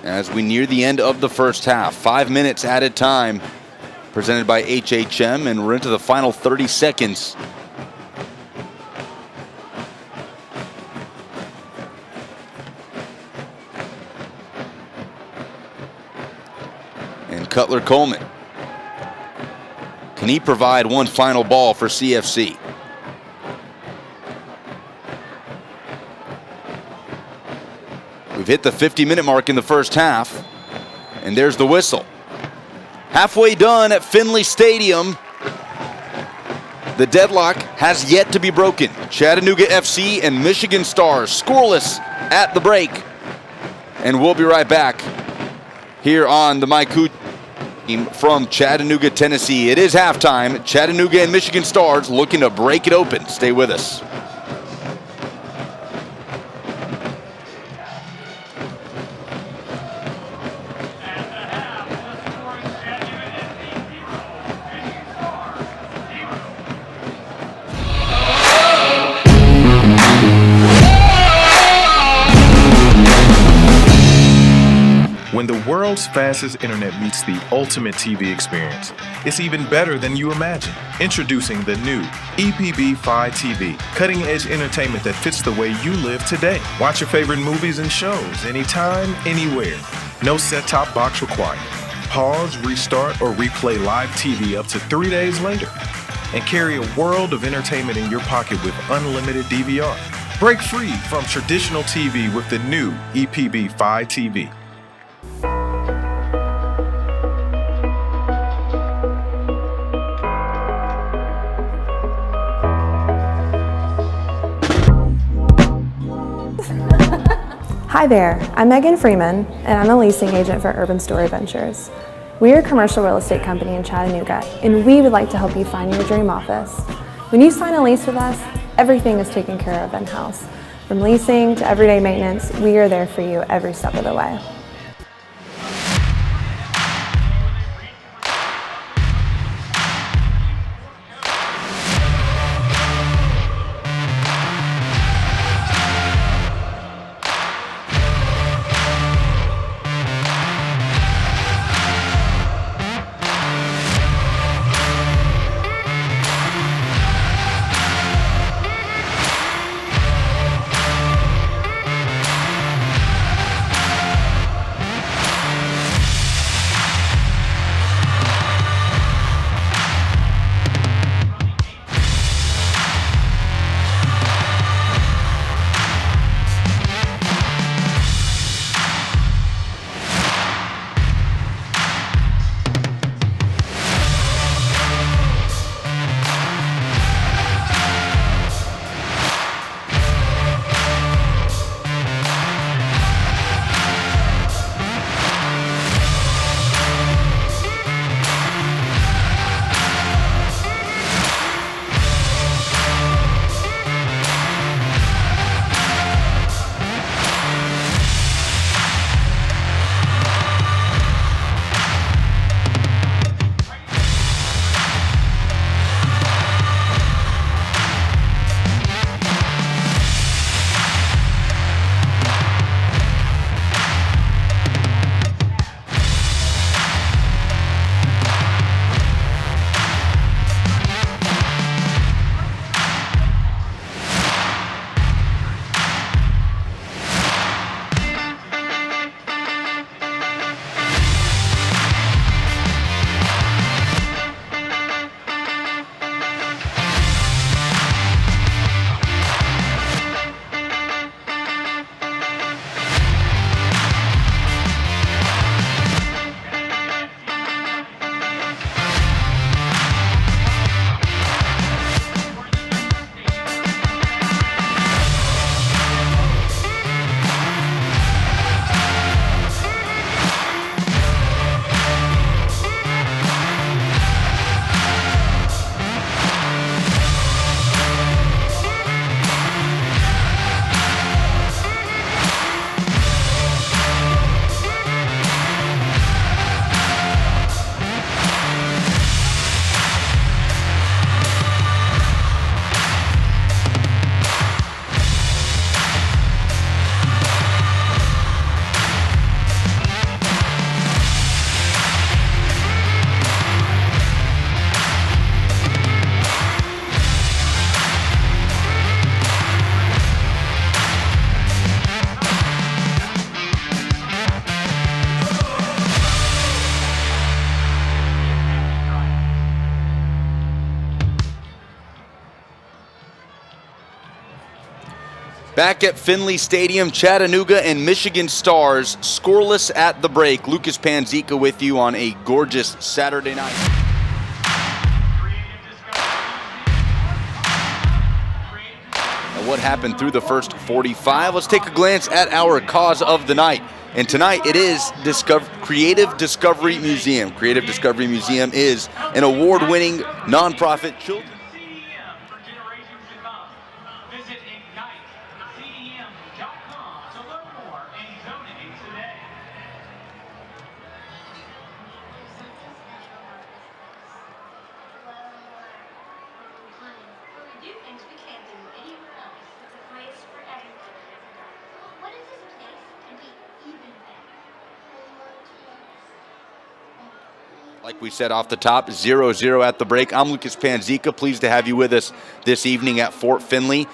As we near the end of the first half, 5 minutes added time presented by HHM, and we're into the final 30 seconds. And Cutler Coleman. Can he provide one final ball for CFC? We've hit the 50-minute mark in the first half, and there's the whistle. Halfway done at Finley Stadium. The deadlock has yet to be broken. Chattanooga FC and Michigan Stars scoreless at the break. And we'll be right back here on the Micah team from Chattanooga, Tennessee. It is halftime. Chattanooga and Michigan Stars looking to break it open. Stay with us. When the world's fastest internet meets the ultimate TV experience, it's even better than you imagine. Introducing the new EPB 5 TV, cutting-edge entertainment that fits the way you live today. Watch your favorite movies and shows anytime, anywhere. No set-top box required. Pause, restart, or replay live TV up to 3 days later. And carry a world of entertainment in your pocket with unlimited DVR. Break free from traditional TV with the new EPB 5 TV. Hi there, I'm Megan Freeman, and I'm a leasing agent for Urban Story Ventures. We're a commercial real estate company in Chattanooga, and we would like to help you find your dream office. When you sign a lease with us, everything is taken care of in-house. From leasing to everyday maintenance, we are there for you every step of the way. Back at Finley Stadium, Chattanooga and Michigan Stars scoreless at the break. Lucas Panzica with you on a gorgeous Saturday night. Now, what happened through the first 45? Let's take a glance at our cause of the night. And tonight it is Creative Discovery Museum. Creative Discovery Museum is an award-winning nonprofit children's. Like we said off the top, 0-0 at the break. I'm Lucas Panzica. Pleased to have you with us this evening at Fort Finley.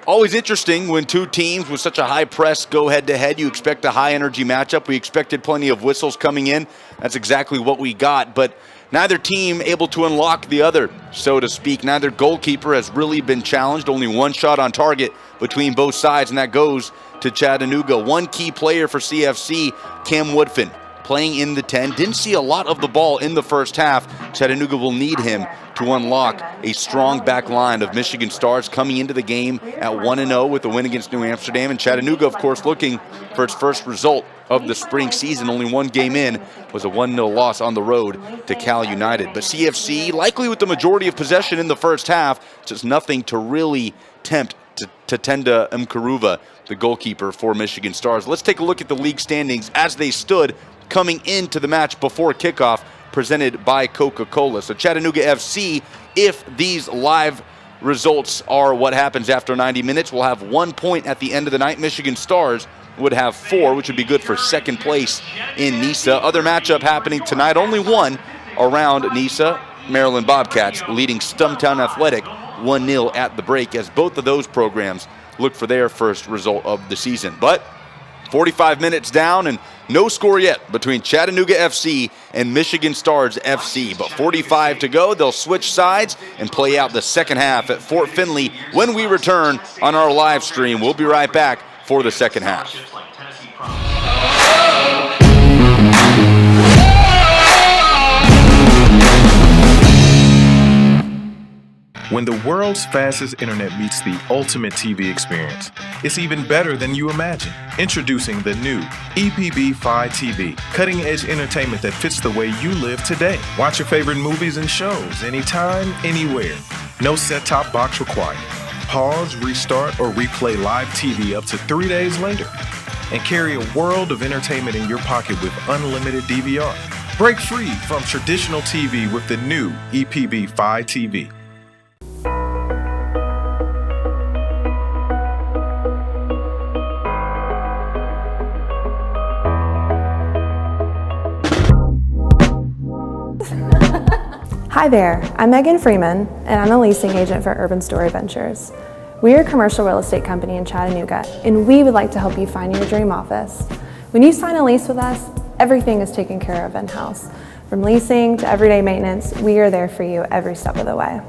Always interesting when two teams with such a high press go head-to-head. You expect a high-energy matchup. We expected plenty of whistles coming in. That's exactly what we got. But neither team able to unlock the other, so to speak. Neither goalkeeper has really been challenged. Only one shot on target between both sides, and that goes to Chattanooga. One key player for CFC, Cam Woodfin, playing in the 10. Didn't see a lot of the ball in the first half. Chattanooga will need him to unlock a strong back line of Michigan Stars coming into the game at 1-0 with the win against New Amsterdam. And Chattanooga, of course, looking for its first result of the spring season. Only one game in was a 1-0 loss on the road to Cal United. But CFC, likely with the majority of possession in the first half, just nothing to really tempt Tenda Mkaruva, the goalkeeper for Michigan Stars. Let's take a look at the league standings as they stood coming into the match before kickoff, presented by Coca-Cola. So Chattanooga FC, if these live results are what happens after 90 minutes, will have 1 point at the end of the night. Michigan Stars would have 4, which would be good for second place in NISA. Other matchup happening tonight, only one around NISA. Maryland Bobcats leading Stumptown Athletic 1-0 at the break, as both of those programs look for their first result of the season. But 45 minutes down and no score yet between Chattanooga FC and Michigan Stars FC. But 45 to go. They'll switch sides and play out the second half at Fort Finley when we return on our live stream. We'll be right back for the second half. When the world's fastest internet meets the ultimate TV experience, it's even better than you imagine. Introducing the new EPB-5 TV, cutting-edge entertainment that fits the way you live today. Watch your favorite movies and shows anytime, anywhere. No set-top box required. Pause, restart, or replay live TV up to 3 days later. And carry a world of entertainment in your pocket with unlimited DVR. Break free from traditional TV with the new EPB-5 TV. Hi there, I'm Megan Freeman, and I'm a leasing agent for Urban Story Ventures. We are a commercial real estate company in Chattanooga, and we would like to help you find your dream office. When you sign a lease with us, everything is taken care of in-house. From leasing to everyday maintenance, we are there for you every step of the way.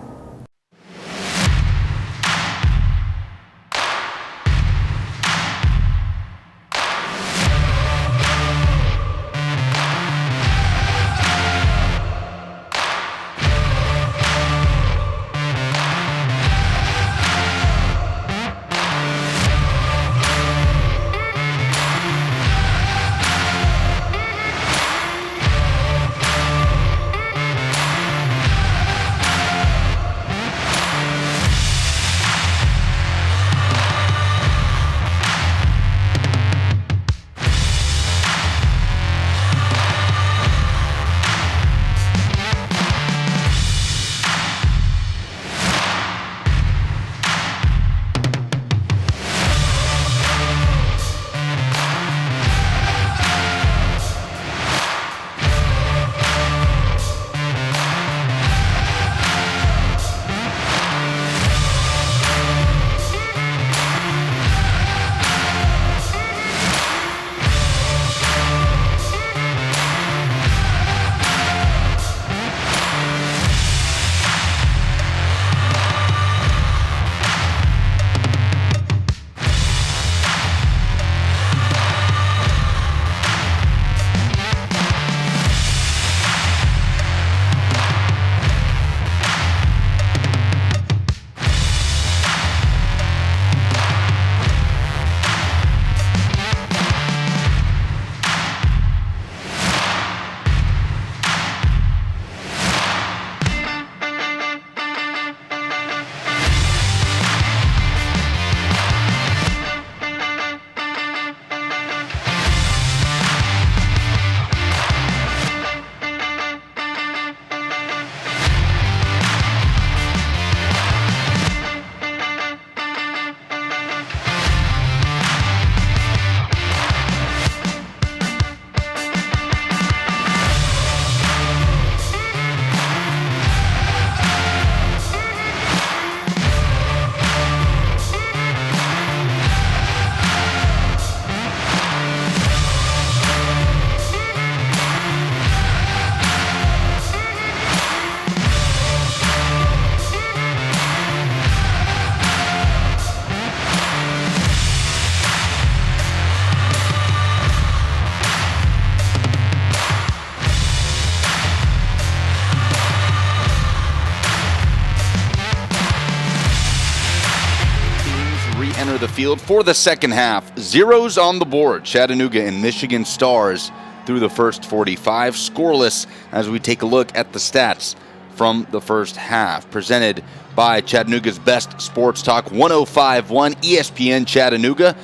field for the second half. Zeros on the board. Chattanooga and Michigan Stars through the first 45. Scoreless as we take a look at the stats from the first half. Presented by Chattanooga's best sports talk, 105.1 ESPN Chattanooga.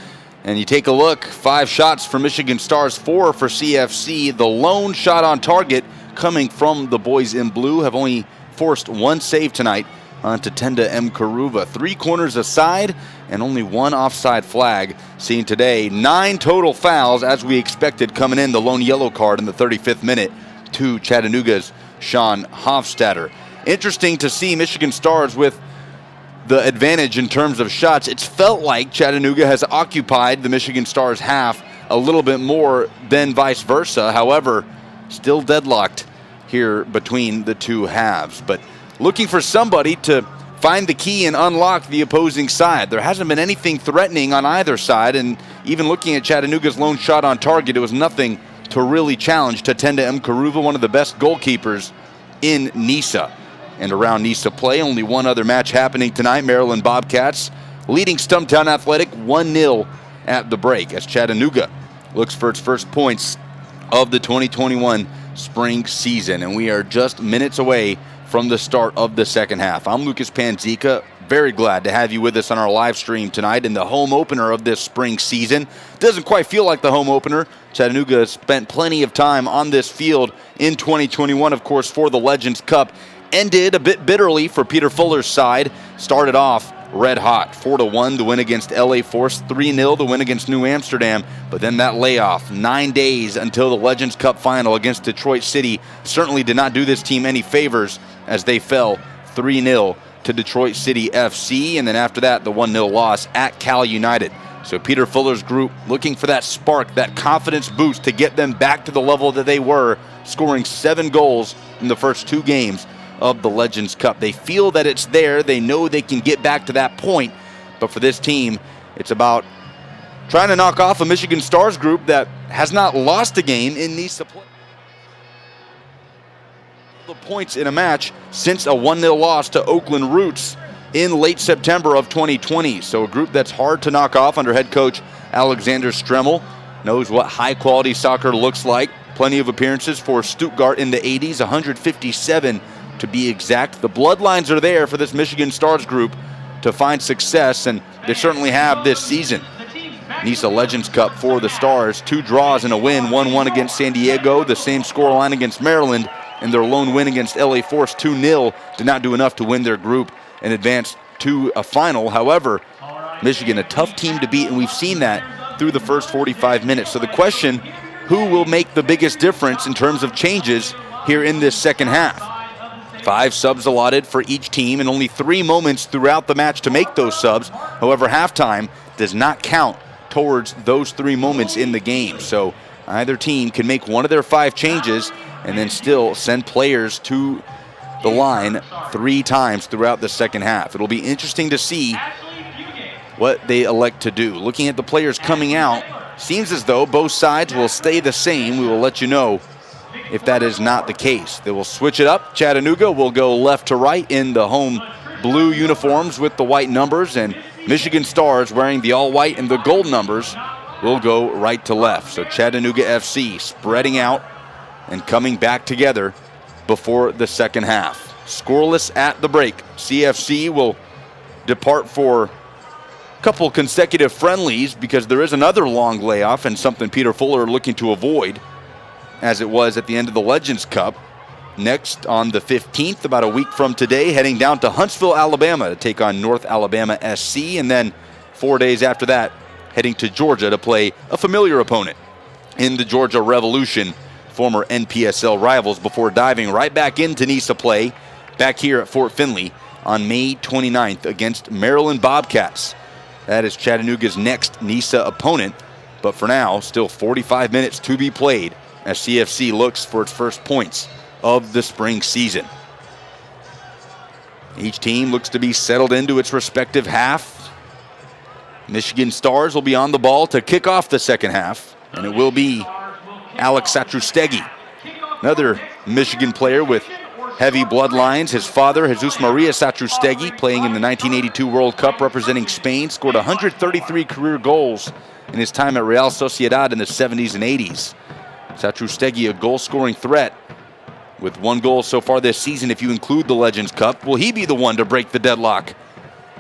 And you take a look, 5 shots for Michigan Stars, 4 for CFC. The lone shot on target coming from the boys in blue have only forced 1 save tonight on Tatenda Mkaruva. 3 corners aside and only 1 offside flag seen today. 9 total fouls as we expected coming in. The lone yellow card in the 35th minute to Chattanooga's Sean Hofstadter. Interesting to see Michigan Stars with the advantage in terms of shots. It's felt like Chattanooga has occupied the Michigan Stars half a little bit more than vice versa. However, still deadlocked here between the two halves. But looking for somebody to find the key and unlock the opposing side. There hasn't been anything threatening on either side, and even looking at Chattanooga's lone shot on target, it was nothing to really challenge Tatenda Mkaruva, one of the best goalkeepers in NISA. And around NISA play, only one other match happening tonight. Maryland Bobcats leading Stumptown Athletic 1-0 at the break as Chattanooga looks for its first points of the 2021 spring season. And we are just minutes away from the start of the second half. I'm Lucas Panzica. Very glad to have you with us on our live stream tonight in the home opener of this spring season. Doesn't quite feel like the home opener. Chattanooga has spent plenty of time on this field in 2021, of course, for the Legends Cup. Ended a bit bitterly for Peter Fuller's side. Started off red hot, 4-1 the win against LA Force, 3-0 the win against New Amsterdam, but then that layoff, 9 days until the Legends Cup final against Detroit City, certainly did not do this team any favors as they fell 3-0 to Detroit City FC, and then after that, the 1-0 loss at Cal United. So Peter Fuller's group looking for that spark, that confidence boost to get them back to the level that they were, scoring 7 goals in the first 2 games of the Legends Cup. They feel that it's there. They know they can get back to that point. But for this team, it's about trying to knock off a Michigan Stars group that has not lost a game in NISA play. The points in a match since a 1-0 loss to Oakland Roots in late September of 2020. So a group that's hard to knock off under head coach Alexander Stremmel. Knows what high-quality soccer looks like. Plenty of appearances for Stuttgart in the 80s, 157 to be exact. The bloodlines are there for this Michigan Stars group to find success, and they certainly have this season. NISA Legends Cup for the Stars, 2 draws and a win, 1-1 against San Diego, the same scoreline against Maryland, and their lone win against LA Force, 2-0, did not do enough to win their group and advance to a final. However, Michigan, a tough team to beat, and we've seen that through the first 45 minutes. So the question, who will make the biggest difference in terms of changes here in this second half? 5 subs allotted for each team and only 3 moments throughout the match to make those subs. However, halftime does not count towards those 3 moments in the game. So either team can make one of their 5 changes and then still send players to the line 3 times throughout the second half. It'll be interesting to see what they elect to do. Looking at the players coming out, seems as though both sides will stay the same. We will let you know if that is not the case. They will switch it up. Chattanooga will go left to right in the home blue uniforms with the white numbers, and Michigan Stars wearing the all-white and the gold numbers will go right to left. So Chattanooga FC spreading out and coming back together before the second half. Scoreless at the break. CFC will depart for a couple consecutive friendlies because there is another long layoff and something Peter Fuller looking to avoid, as it was at the end of the Legends Cup. Next on the 15th, about a week from today, heading down to Huntsville, Alabama to take on North Alabama SC, and then 4 days after that, heading to Georgia to play a familiar opponent in the Georgia Revolution, former NPSL rivals, before diving right back into NISA play back here at Fort Finley on May 29th against Maryland Bobcats. That is Chattanooga's next NISA opponent, but for now, still 45 minutes to be played as CFC looks for its first points of the spring season. Each team looks to be settled into its respective half. Michigan Stars will be on the ball to kick off the second half, and it will be Alex Satrustegui, another Michigan player with heavy bloodlines. His father, Jesus Maria Satrustegui, playing in the 1982 World Cup representing Spain, scored 133 career goals in his time at Real Sociedad in the 70s and 80s. Satrustegui, a goal-scoring threat with 1 goal so far this season if you include the Legends Cup. Will he be the one to break the deadlock,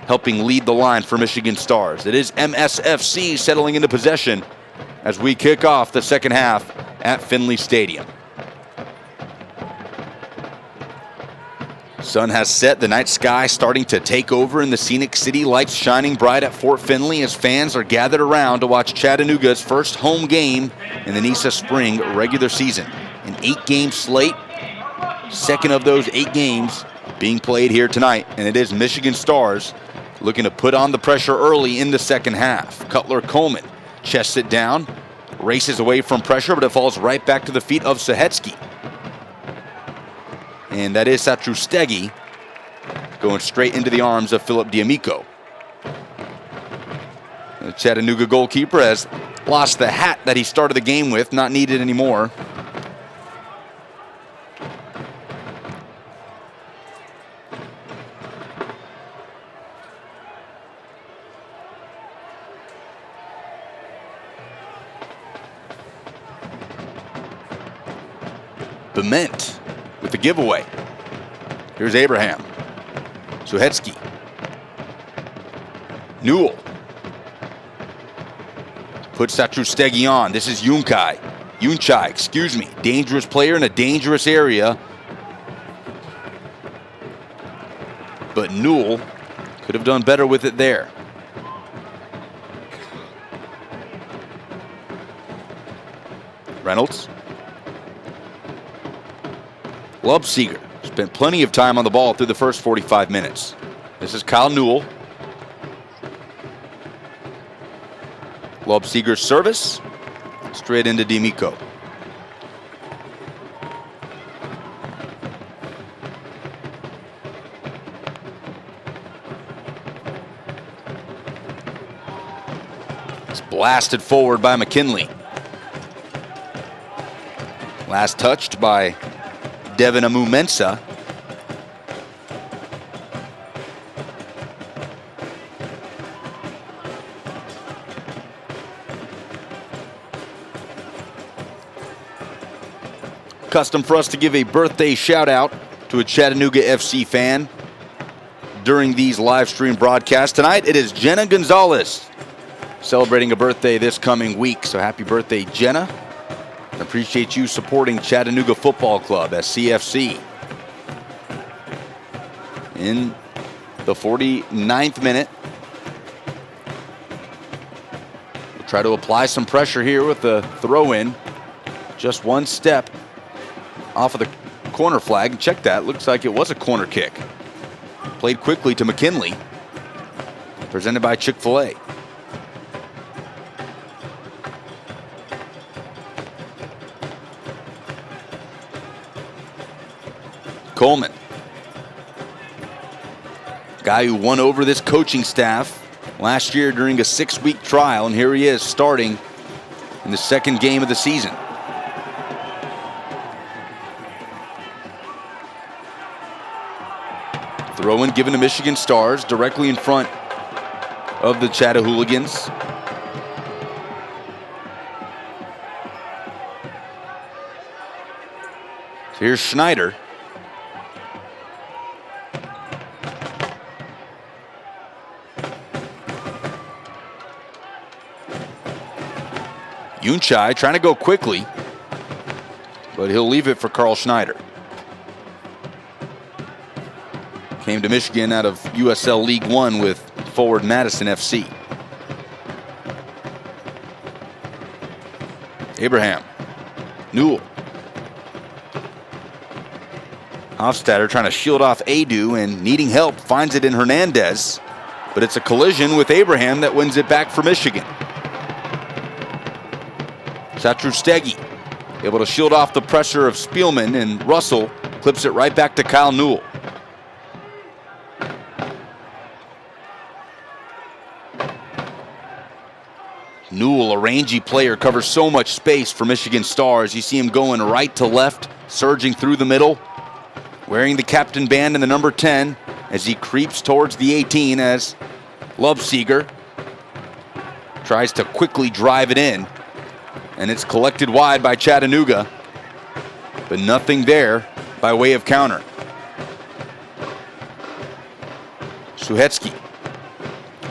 helping lead the line for Michigan Stars? It is MSFC settling into possession as we kick off the second half at Finley Stadium. Sun has set, the night sky starting to take over in the Scenic City, lights shining bright at Fort Finley as fans are gathered around to watch Chattanooga's first home game in the NISA spring regular season. An 8-game slate, second of those 8 games being played here tonight, and it is Michigan Stars looking to put on the pressure early in the second half. Cutler Coleman chests it down, races away from pressure, but it falls right back to the feet of Sahetsky. And that is Satrustegui going straight into the arms of Philip D'Amico. The Chattanooga goalkeeper has lost the hat that he started the game with, not needed anymore. Bement with the giveaway. Here's Abraham. Suhetsky. Newell. Puts Satrustegui on. This is Yunchai, excuse me. Dangerous player in a dangerous area. But Newell could have done better with it there. Reynolds. Lubseger spent plenty of time on the ball through the first 45 minutes. This is Kyle Newell. Lubseger's service, straight into D'Amico. It's blasted forward by McKinley. Last touched by Devin Amu-Mensah. Custom for us to give a birthday shout out to a Chattanooga FC fan during these live stream broadcasts. Tonight it is Jenna Gonzalez celebrating a birthday this coming week. So happy birthday, Jenna. I appreciate you supporting Chattanooga Football Club as CFC. In the 49th minute, we'll try to apply some pressure here with the throw-in. Just one step off of the corner flag. And check that, looks like it was a corner kick. Played quickly to McKinley. Presented by Chick-fil-A. Coleman, guy who won over this coaching staff last year during a 6-week trial, and here he is starting in the second game of the season. Throw-in given to Michigan Stars directly in front of the Chattahooligans. So here's Schneider. Yunchai trying to go quickly, but he'll leave it for Carl Schneider. Came to Michigan out of USL League One with forward Madison FC. Abraham. Newell. Hofstadter trying to shield off Adu and needing help, finds it in Hernandez, but it's a collision with Abraham that wins it back for Michigan. Satrustegui able to shield off the pressure of Spielman, and Russell clips it right back to Kyle Newell. Newell, a rangy player, covers so much space for Michigan Stars. You see him going right to left, surging through the middle. wearing the captain band and the number 10 as he creeps towards the 18 as Loveseeger tries to quickly drive it in. And it's collected wide by Chattanooga, but nothing there by way of counter. Suhetsky.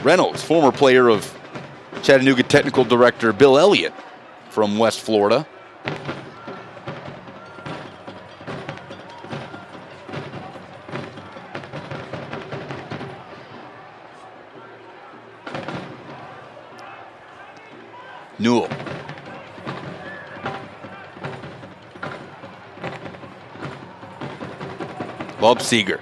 Reynolds, former player of Chattanooga Technical Director Bill Elliott from West Florida. Newell. Loveseeger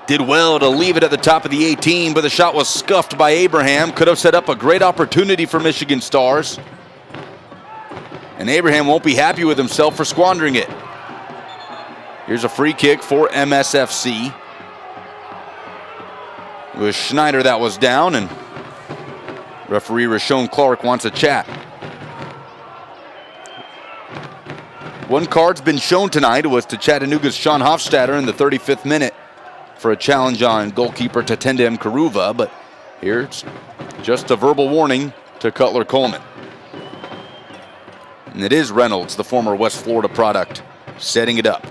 did well to leave it at the top of the 18, but the shot was scuffed by Abraham. Could have set up a great opportunity for Michigan Stars. And Abraham won't be happy with himself for squandering it. Here's a free kick for MSFC. It was Schneider that was down, and referee Rashawn Clark wants a chat. One card's been shown tonight. It was to Chattanooga's Sean Hofstadter in the 35th minute for a challenge on goalkeeper Tatenda Mkaruva, but here it's just a verbal warning to Cutler Coleman. And it is Reynolds, the former West Florida product, setting it up.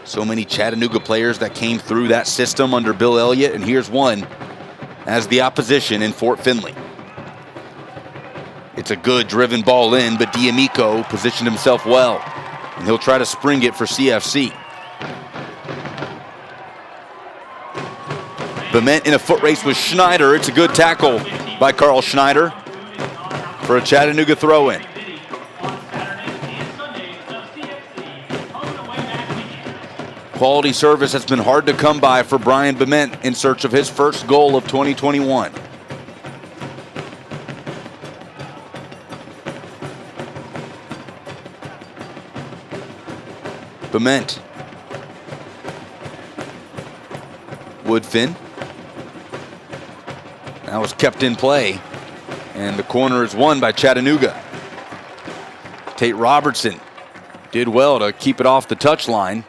So many Chattanooga players that came through that system under Bill Elliott, and here's one as the opposition in Fort Finley. It's a good driven ball in, but D'Amico positioned himself well, and he'll try to spring it for CFC. Bement in a foot race with Schneider. It's a good tackle by Carl Schneider for a Chattanooga throw-in. Quality service has been hard to come by for Brian Bement in search of his first goal of 2021. Bement. Woodfin. That was kept in play, and the corner is won by Chattanooga. Tate Robertson did well to keep it off the touchline.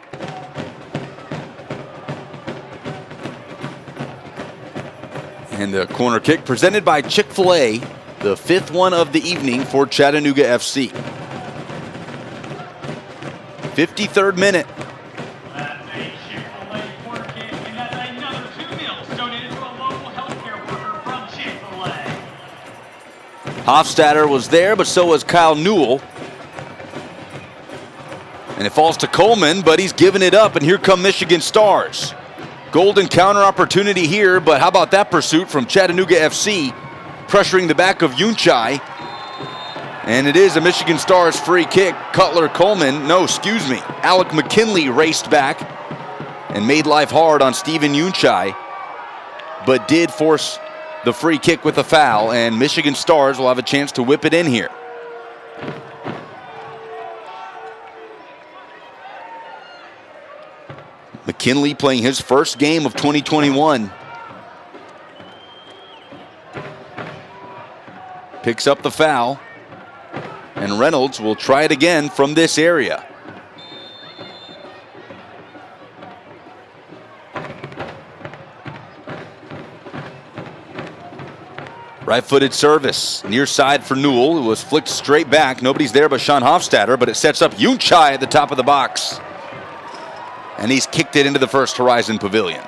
And the corner kick presented by Chick-fil-A, the 5th one of the evening for Chattanooga FC. 53rd minute. Hofstadter was there, but so was Kyle Newell. And it falls to Coleman, but he's given it up, and here come Michigan Stars. Golden counter opportunity here, but how about that pursuit from Chattanooga FC, pressuring the back of Yunchai. And it is a Michigan Stars free kick. Alec McKinley raced back and made life hard on Steven Yunchai, but did force the free kick with a foul, and Michigan Stars will have a chance to whip it in here. McKinley playing his first game of 2021. Picks up the foul, and Reynolds will try it again from this area. Right-footed service, near side for Newell. It was flicked straight back. Nobody's there but Sean Hofstadter, but it sets up Yunchai at the top of the box. And he's kicked it into the First Horizon Pavilion.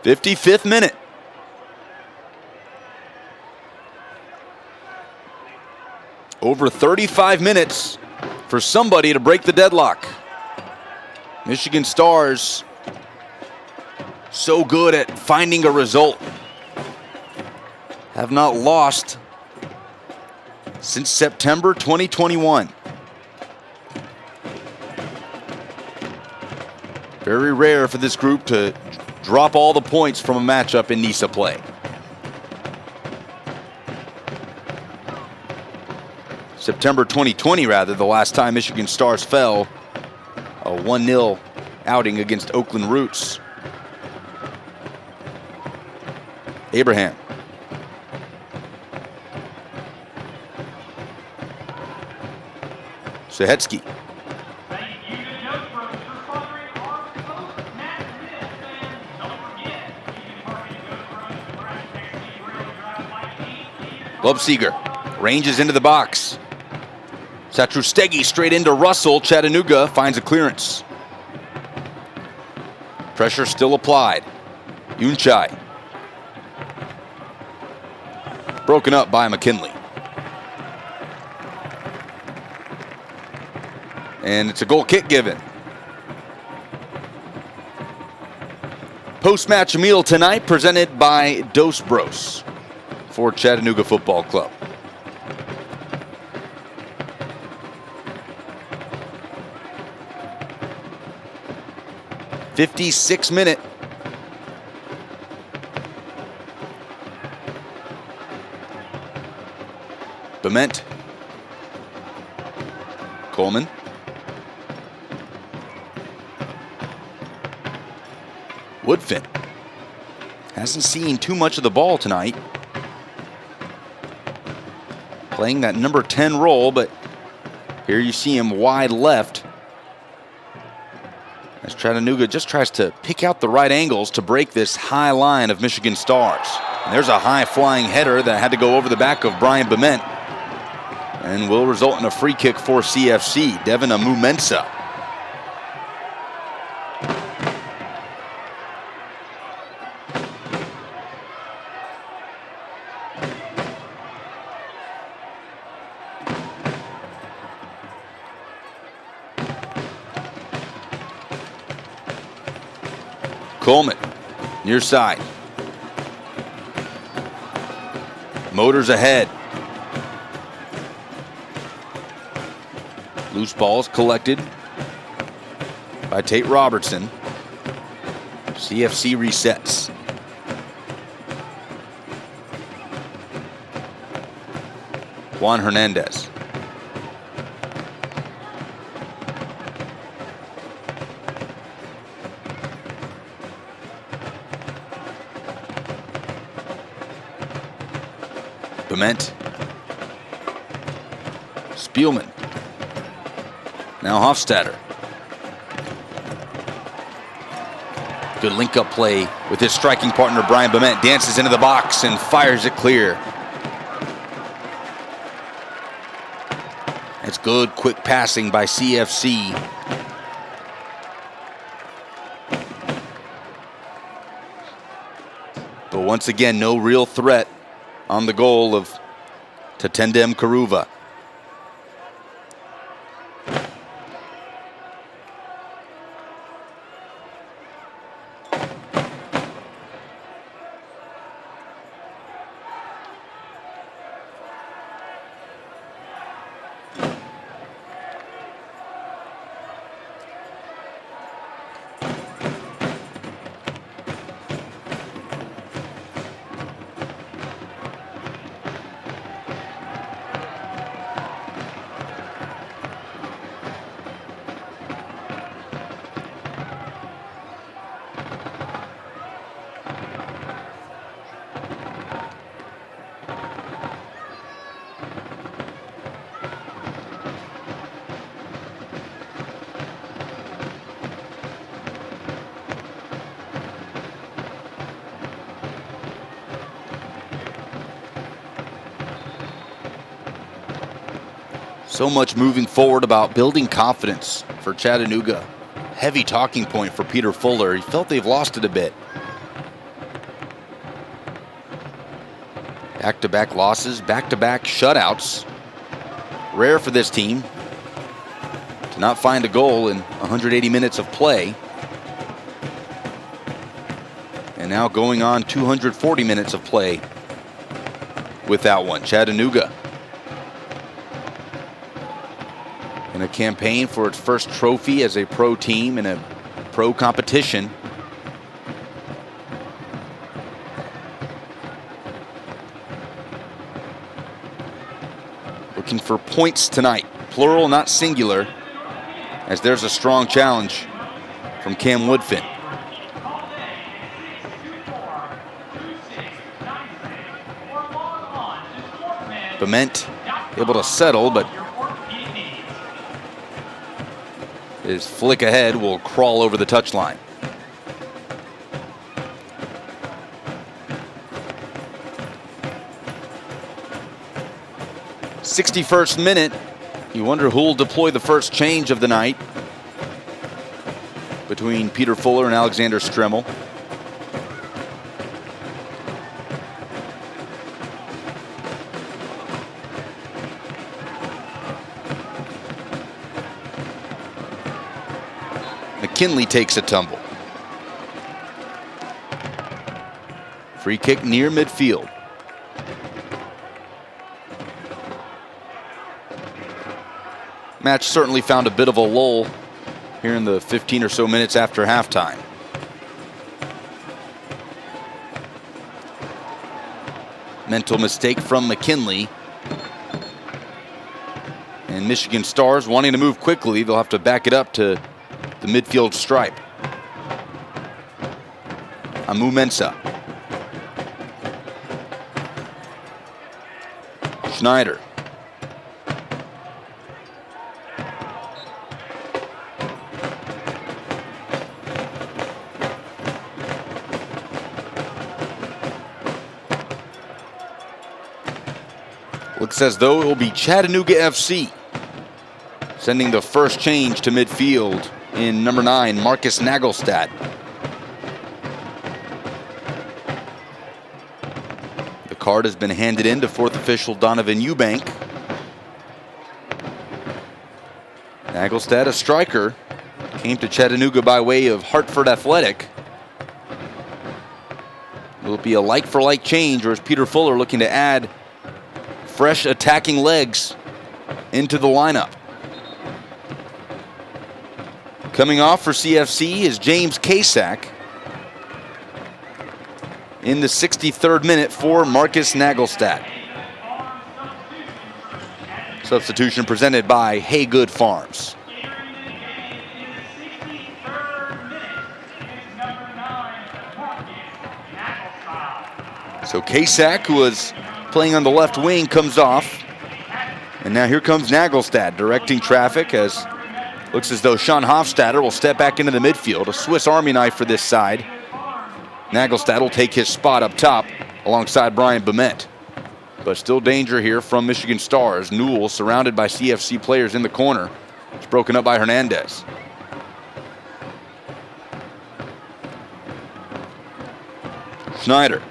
'55th minute. Over 35 minutes for somebody to break the deadlock. Michigan Stars so good at finding a result. Have not lost since September 2021. Very rare for this group to drop all the points from a matchup in NISA play. September 2020, rather, the last time Michigan Stars fell. A 1-0 outing against Oakland Roots. Abraham. Sahetsky. Lobseger ranges into the box. Satrustegi straight into Russell. Chattanooga finds a clearance. Pressure still applied. Unchai. Broken up by McKinley. And it's a goal kick given. Post-match meal tonight presented by Dos Bros for Chattanooga Football Club. '56-minute. Bement. Coleman. Woodfin. Hasn't seen too much of the ball tonight. Playing that number 10 role, but here you see him wide left as Chattanooga just tries to pick out the right angles to break this high line of Michigan Stars. And there's a high-flying header that had to go over the back of Brian Bement and will result in a free kick for CFC. Devin Amumensa. Coleman, near side. Motors ahead. Loose balls collected by Tate Robertson. CFC resets. Juan Hernandez. Bement. Spielman. Now Hofstadter. Good link-up play with his striking partner Brian Bement. Dances into the box and fires it clear. It's good, quick passing by CFC. But once again, no real threat on the goal of Tatendem Karuva. So much moving forward about building confidence for Chattanooga. Heavy talking point for Peter Fuller. He felt they've lost it a bit. Back-to-back losses, back-to-back shutouts. Rare for this team to not find a goal in 180 minutes of play. And now going on 240 minutes of play without one. Chattanooga in a campaign for its first trophy as a pro team in a pro competition. Looking for points tonight, plural, not singular, as there's a strong challenge from Cam Woodfin. Bement able to settle, but his flick ahead will crawl over the touchline. '61st minute. You wonder who will deploy the first change of the night between Peter Fuller and Alexander Stremmel. McKinley takes a tumble. Free kick near midfield. Match certainly found a bit of a lull here in the 15 or so minutes after halftime. Mental mistake from McKinley. And Michigan Stars wanting to move quickly. They'll have to back it up to the midfield stripe. Amu Mensah. Schneider. Looks as though it will be Chattanooga FC sending the first change to midfield in number 9, Marcus Nagelstad. The card has been handed in to fourth official Donovan Eubank. Nagelstad, a striker, came to Chattanooga by way of Hartford Athletic. Will it be a like-for-like change, or is Peter Fuller looking to add fresh attacking legs into the lineup? Coming off for CFC is James Kasak in the 63rd minute for Marcus Nagelstad. Substitution presented by Haygood Farms. So Kasak, who was playing on the left wing, comes off. And now here comes Nagelstad directing traffic, as looks as though Sean Hofstadter will step back into the midfield. A Swiss Army knife for this side. Nagelstad will take his spot up top alongside Brian Bement. But still danger here from Michigan Stars. Newell surrounded by CFC players in the corner. It's broken up by Hernandez. Schneider.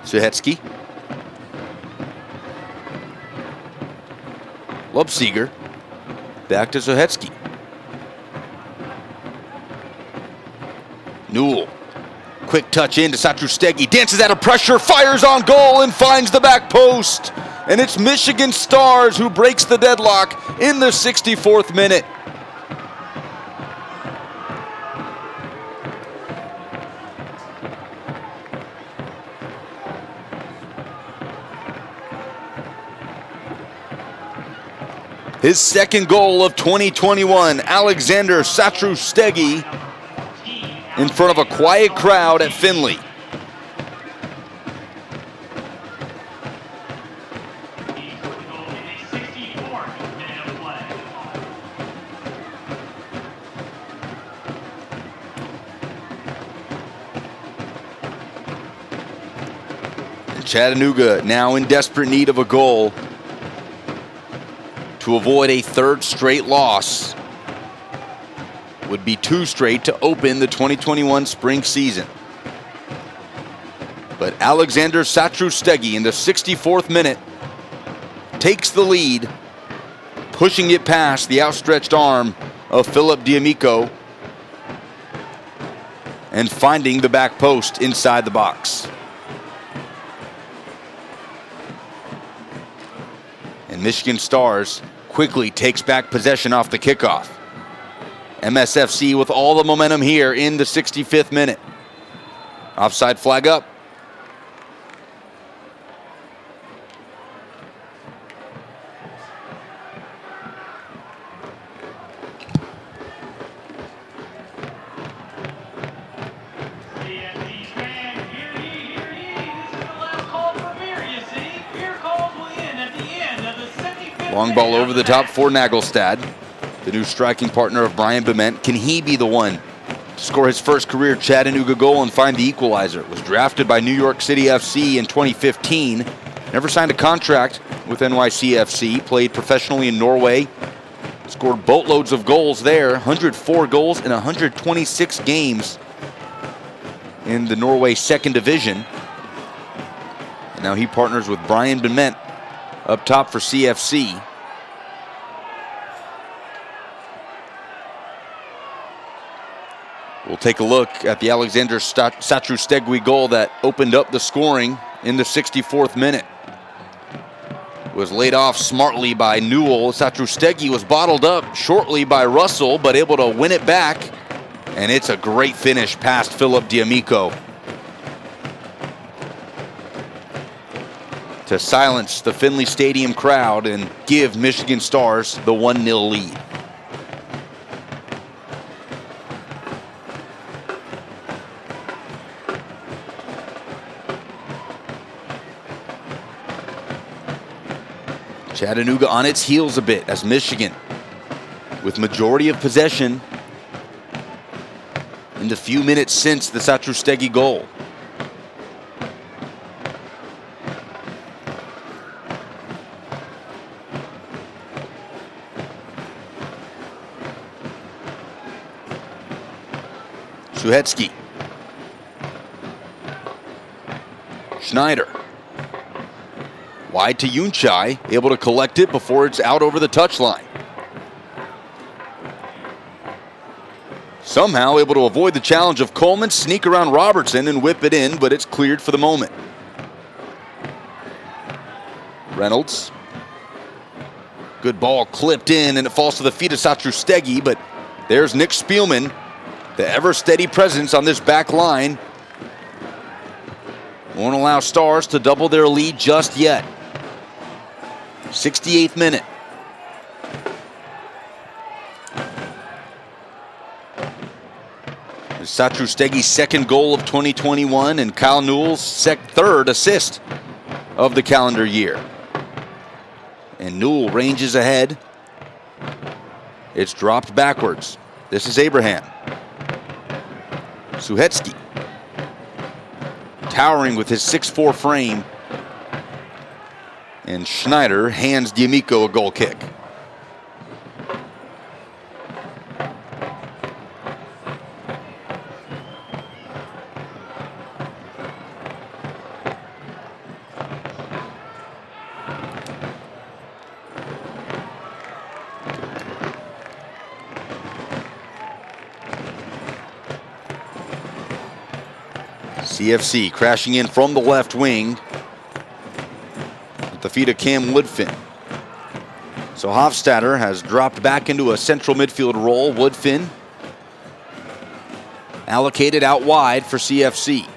Suhetsky. Lubseger. Back to Suhetsky. Newell. Quick touch into Satrustegi. Dances out of pressure. Fires on goal and finds the back post. And it's Michigan Stars who breaks the deadlock in the 64th minute. His second goal of 2021, Alexander Satrustegi, in front of a quiet crowd at Finley. Chattanooga now in desperate need of a goal to avoid a third straight loss. Would be 2 straight to open the 2021 spring season. But Alexander Satrustegi in the 64th minute takes the lead, pushing it past the outstretched arm of Philip D'Amico and finding the back post inside the box. And Michigan Stars quickly takes back possession off the kickoff. MSFC with all the momentum here in the 65th minute. Offside flag up. Long ball over the top for Nagelstad, the new striking partner of Brian Bement. Can he be the one to score his first career Chattanooga goal and find the equalizer? Was drafted by New York City FC in 2015. Never signed a contract with NYCFC. Played professionally in Norway. Scored boatloads of goals there. 104 goals in 126 games in the Norway second division. And now he partners with Brian Bement up top for CFC. We'll take a look at the Alexander Satrustegui goal that opened up the scoring in the 64th minute. It was laid off smartly by Newell. Satrustegui was bottled up shortly by Russell, but able to win it back. And it's a great finish past Philip D'Amico to silence the Finley Stadium crowd and give Michigan Stars the 1-0 lead. Chattanooga on its heels a bit as Michigan, with majority of possession in the few minutes since the Satrustegui goal. Suhetsky. Schneider. Wide to Yunchai, able to collect it before it's out over the touchline. Somehow able to avoid the challenge of Coleman, sneak around Robertson and whip it in, but it's cleared for the moment. Reynolds. Good ball clipped in and it falls to the feet of Satrustegui, but there's Nick Spielman, the ever steady presence on this back line. Won't allow Stars to double their lead just yet. 68th minute. Satrustegi's second goal of 2021 and Kyle Newell's third assist of the calendar year. And Newell ranges ahead. It's dropped backwards. This is Abraham. Suhetsky. Towering with his 6'4" frame. And Schneider hands D'Amico a goal kick. CFC crashing in from the left wing at the feet of Cam Woodfin. So Hofstadter has dropped back into a central midfield role. Woodfin allocated out wide for CFC.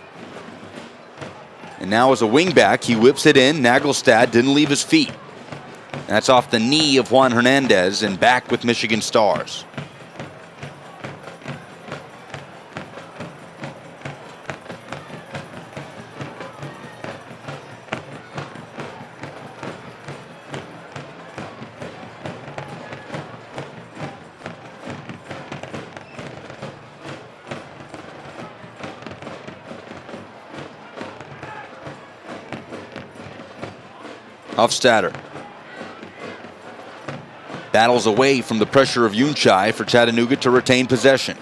And now as a wingback, he whips it in. Nagelstad didn't leave his feet. That's off the knee of Juan Hernandez and back with Michigan Stars. Hofstadter battles away from the pressure of Yunchai for Chattanooga to retain possession.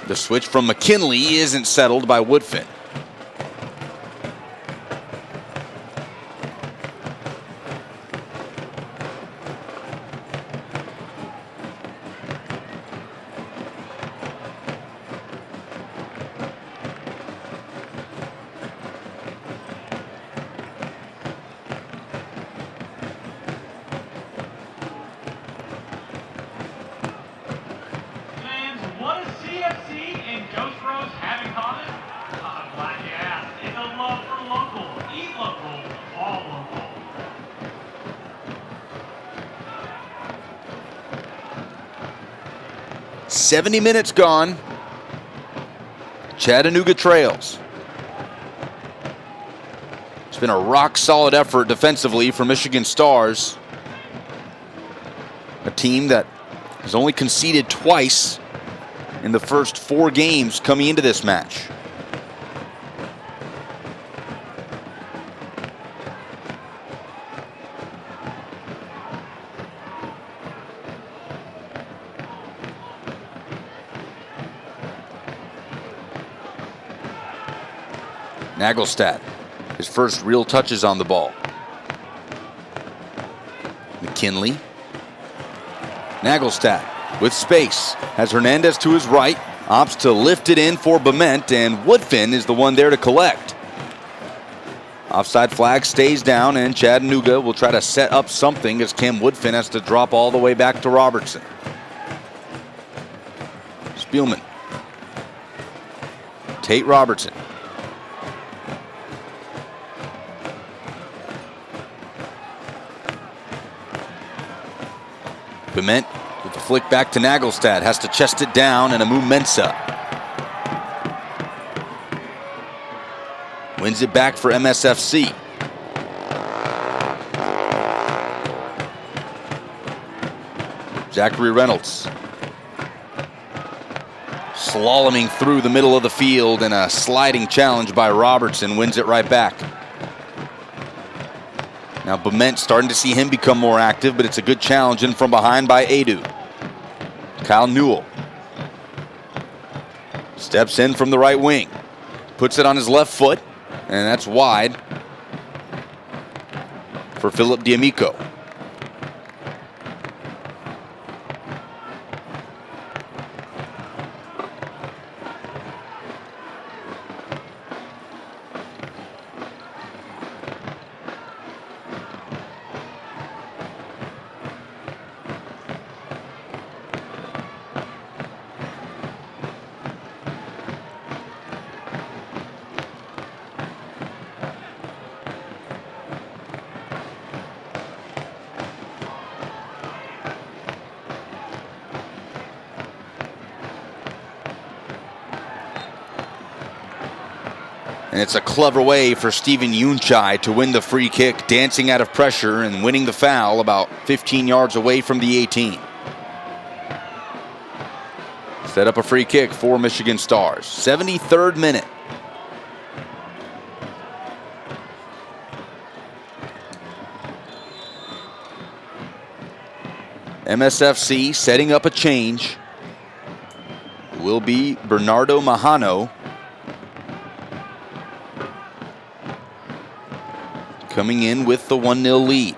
The switch from McKinley isn't settled by Woodfin. Ghost Bros having common? I'm glad you asked. It's a love for local. Eat local. All local. "70 minutes gone. Chattanooga trails. It's been a rock-solid effort defensively for Michigan Stars. A team that has only conceded twice in the first 4 games coming into this match. Nagelstad, his first real touches on the ball. McKinley. Nagelstad with space. Has Hernandez to his right. Opts to lift it in for Bement, and Woodfin is the one there to collect. Offside flag stays down, and Chattanooga will try to set up something as Cam Woodfin has to drop all the way back to Robertson. Spielman. Tate Robertson. Bement with the flick back to Nagelstad. Has to chest it down, and Amu Mensah wins it back for MSFC. Zachary Reynolds slaloming through the middle of the field, and a sliding challenge by Robertson wins it right back. Now Bement starting to see him become more active, but it's a good challenge in from behind by Adu. Kyle Newell steps in from the right wing. Puts it on his left foot, and that's wide for Philip D'Amico. And it's a clever way for Steven Yunchai to win the free kick, dancing out of pressure and winning the foul about 15 yards away from the 18. Set up a free kick for Michigan Stars. 73rd minute. MSFC setting up a change. Will be Bernardo Mahano. Coming in with the 1-0 lead.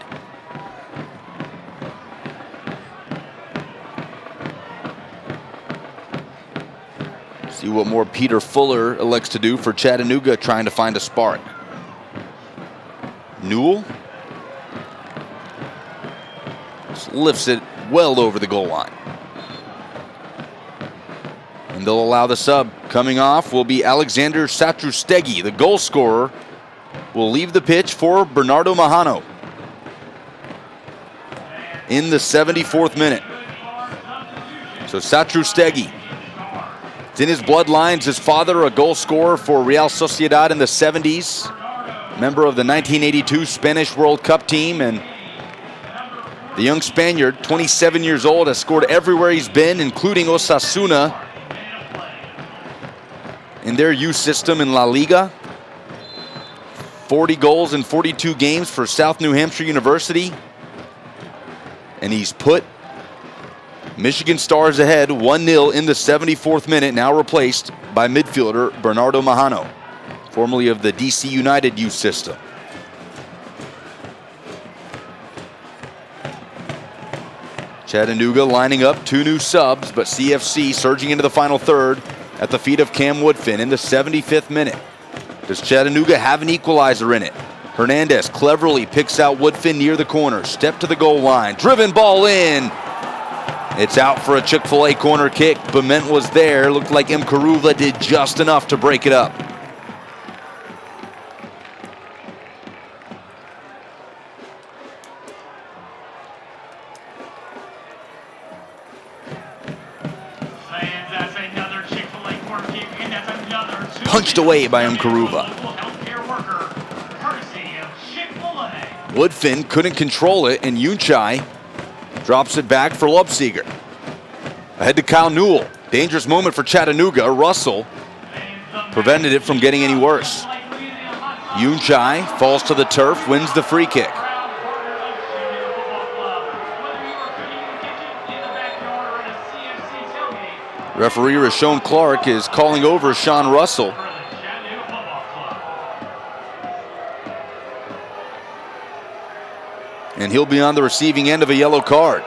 See what more Peter Fuller elects to do for Chattanooga, trying to find a spark. Newell just lifts it well over the goal line. And they'll allow the sub. Coming off will be Alexander Satrustegi, the goal scorer. Will leave the pitch for Bernardo Mahano in the 74th minute. So Satrustegi, it's in his bloodlines. His father, a goal scorer for Real Sociedad in the 70s, member of the 1982 Spanish World Cup team, and the young Spaniard, 27 years old, has scored everywhere he's been, including Osasuna in their youth system in La Liga. 40 goals in 42 games for South New Hampshire University. And he's put Michigan Stars ahead 1-0 in the 74th minute, now replaced by midfielder Bernardo Mahano, formerly of the DC United youth system. Chattanooga lining up 2 new subs, but CFC surging into the final third at the feet of Cam Woodfin in the 75th minute. Does Chattanooga have an equalizer in it? Hernandez cleverly picks out Woodfin near the corner. Step to the goal line. Driven ball in. It's out for a Chick-fil-A corner kick. Bement was there. Looked like Mkaruva did just enough to break it up. Punched away by Mkaruva. Woodfin couldn't control it, and Unchai drops it back for Lubseger. Ahead to Kyle Newell. Dangerous moment for Chattanooga. Russell prevented it from getting any worse. Unchai falls to the turf, wins the free kick. Referee Rashawn Clark is calling over Sean Russell. And he'll be on the receiving end of a yellow card.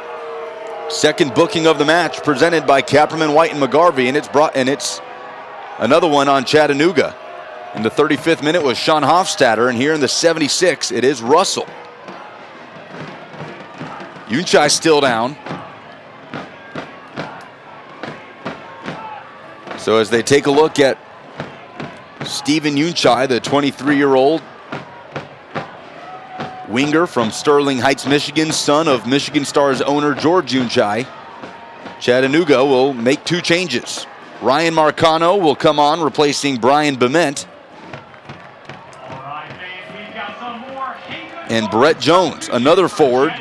Second booking of the match presented by Kapperman, White, and McGarvey, and it's another one on Chattanooga. In the 35th minute was Sean Hofstadter, and here in the 76th, it is Russell. Unchai still down. So as they take a look at Stephen Unchai, the 23-year-old winger from Sterling Heights, Michigan, son of Michigan Stars owner George Unchai, Chattanooga will make two changes. Ryan Marcano will come on, replacing Brian Bement. And Brett Jones, another forward,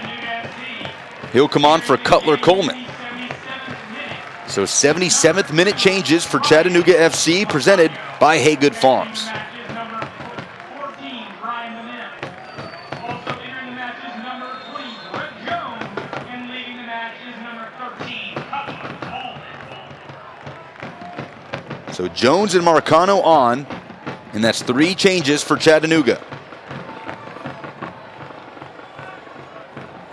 he'll come on for Cutler Coleman. So 77th minute changes for Chattanooga FC, presented by Haygood Farms. So Jones and Marcano on, and that's three changes for Chattanooga.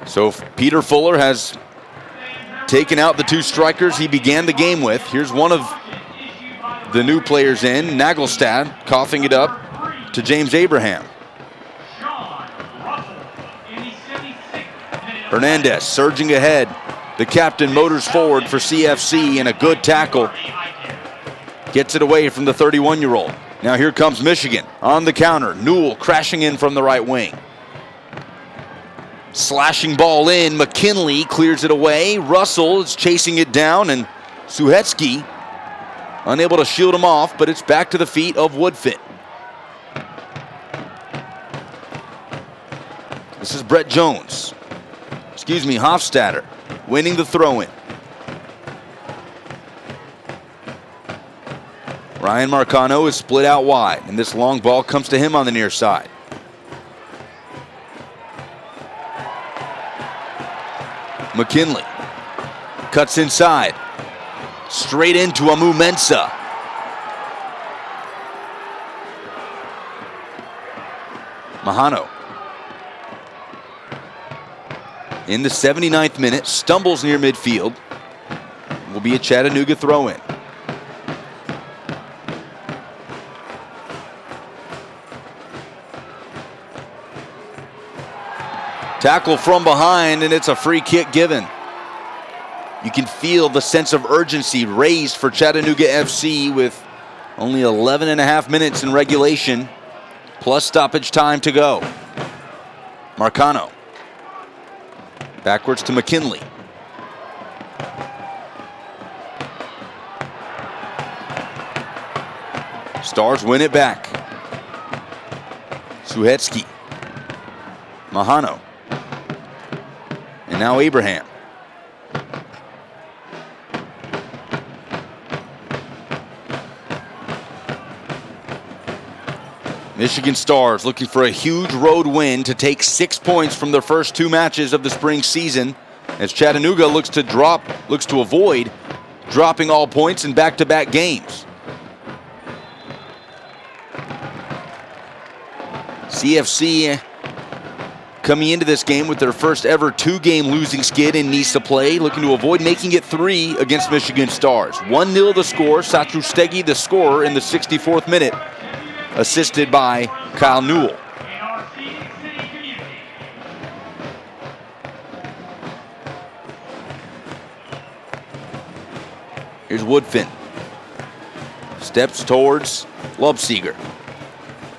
So Peter Fuller has taken out the two strikers he began the game with. Here's one of the new players in, Nagelstad, coughing it up to James Abraham. Hernandez surging ahead. The captain motors forward for CFC, and a good tackle. Gets it away from the 31-year-old. Now here comes Michigan on the counter. Newell crashing in from the right wing. Slashing ball in. McKinley clears it away. Russell is chasing it down, and Suhetsky unable to shield him off, but it's back to the feet of Woodfin. This is Brett Jones. Hofstadter winning the throw-in. Ryan Marcano is split out wide, and this long ball comes to him on the near side. McKinley cuts inside, straight into Amu Mensah. Mahano in the 79th minute stumbles near midfield. Will be a Chattanooga throw-in. Tackle from behind, and it's a free kick given. You can feel the sense of urgency raised for Chattanooga FC with only 11 and a half minutes in regulation, plus stoppage time to go. Marcano. Backwards to McKinley. Stars win it back. Suhetsky. Mahano. And now Abraham. Michigan Stars looking for a huge road win to take 6 points from their first two matches of the spring season, as Chattanooga looks to avoid dropping all points in back-to-back games. CFC coming into this game with their first ever two-game losing skid in NISA play, looking to avoid making it three against Michigan Stars. 1-0 the score. Satrustegi the scorer in the 64th minute, assisted by Kyle Newell. Here's Woodfin. Steps towards Lubseger.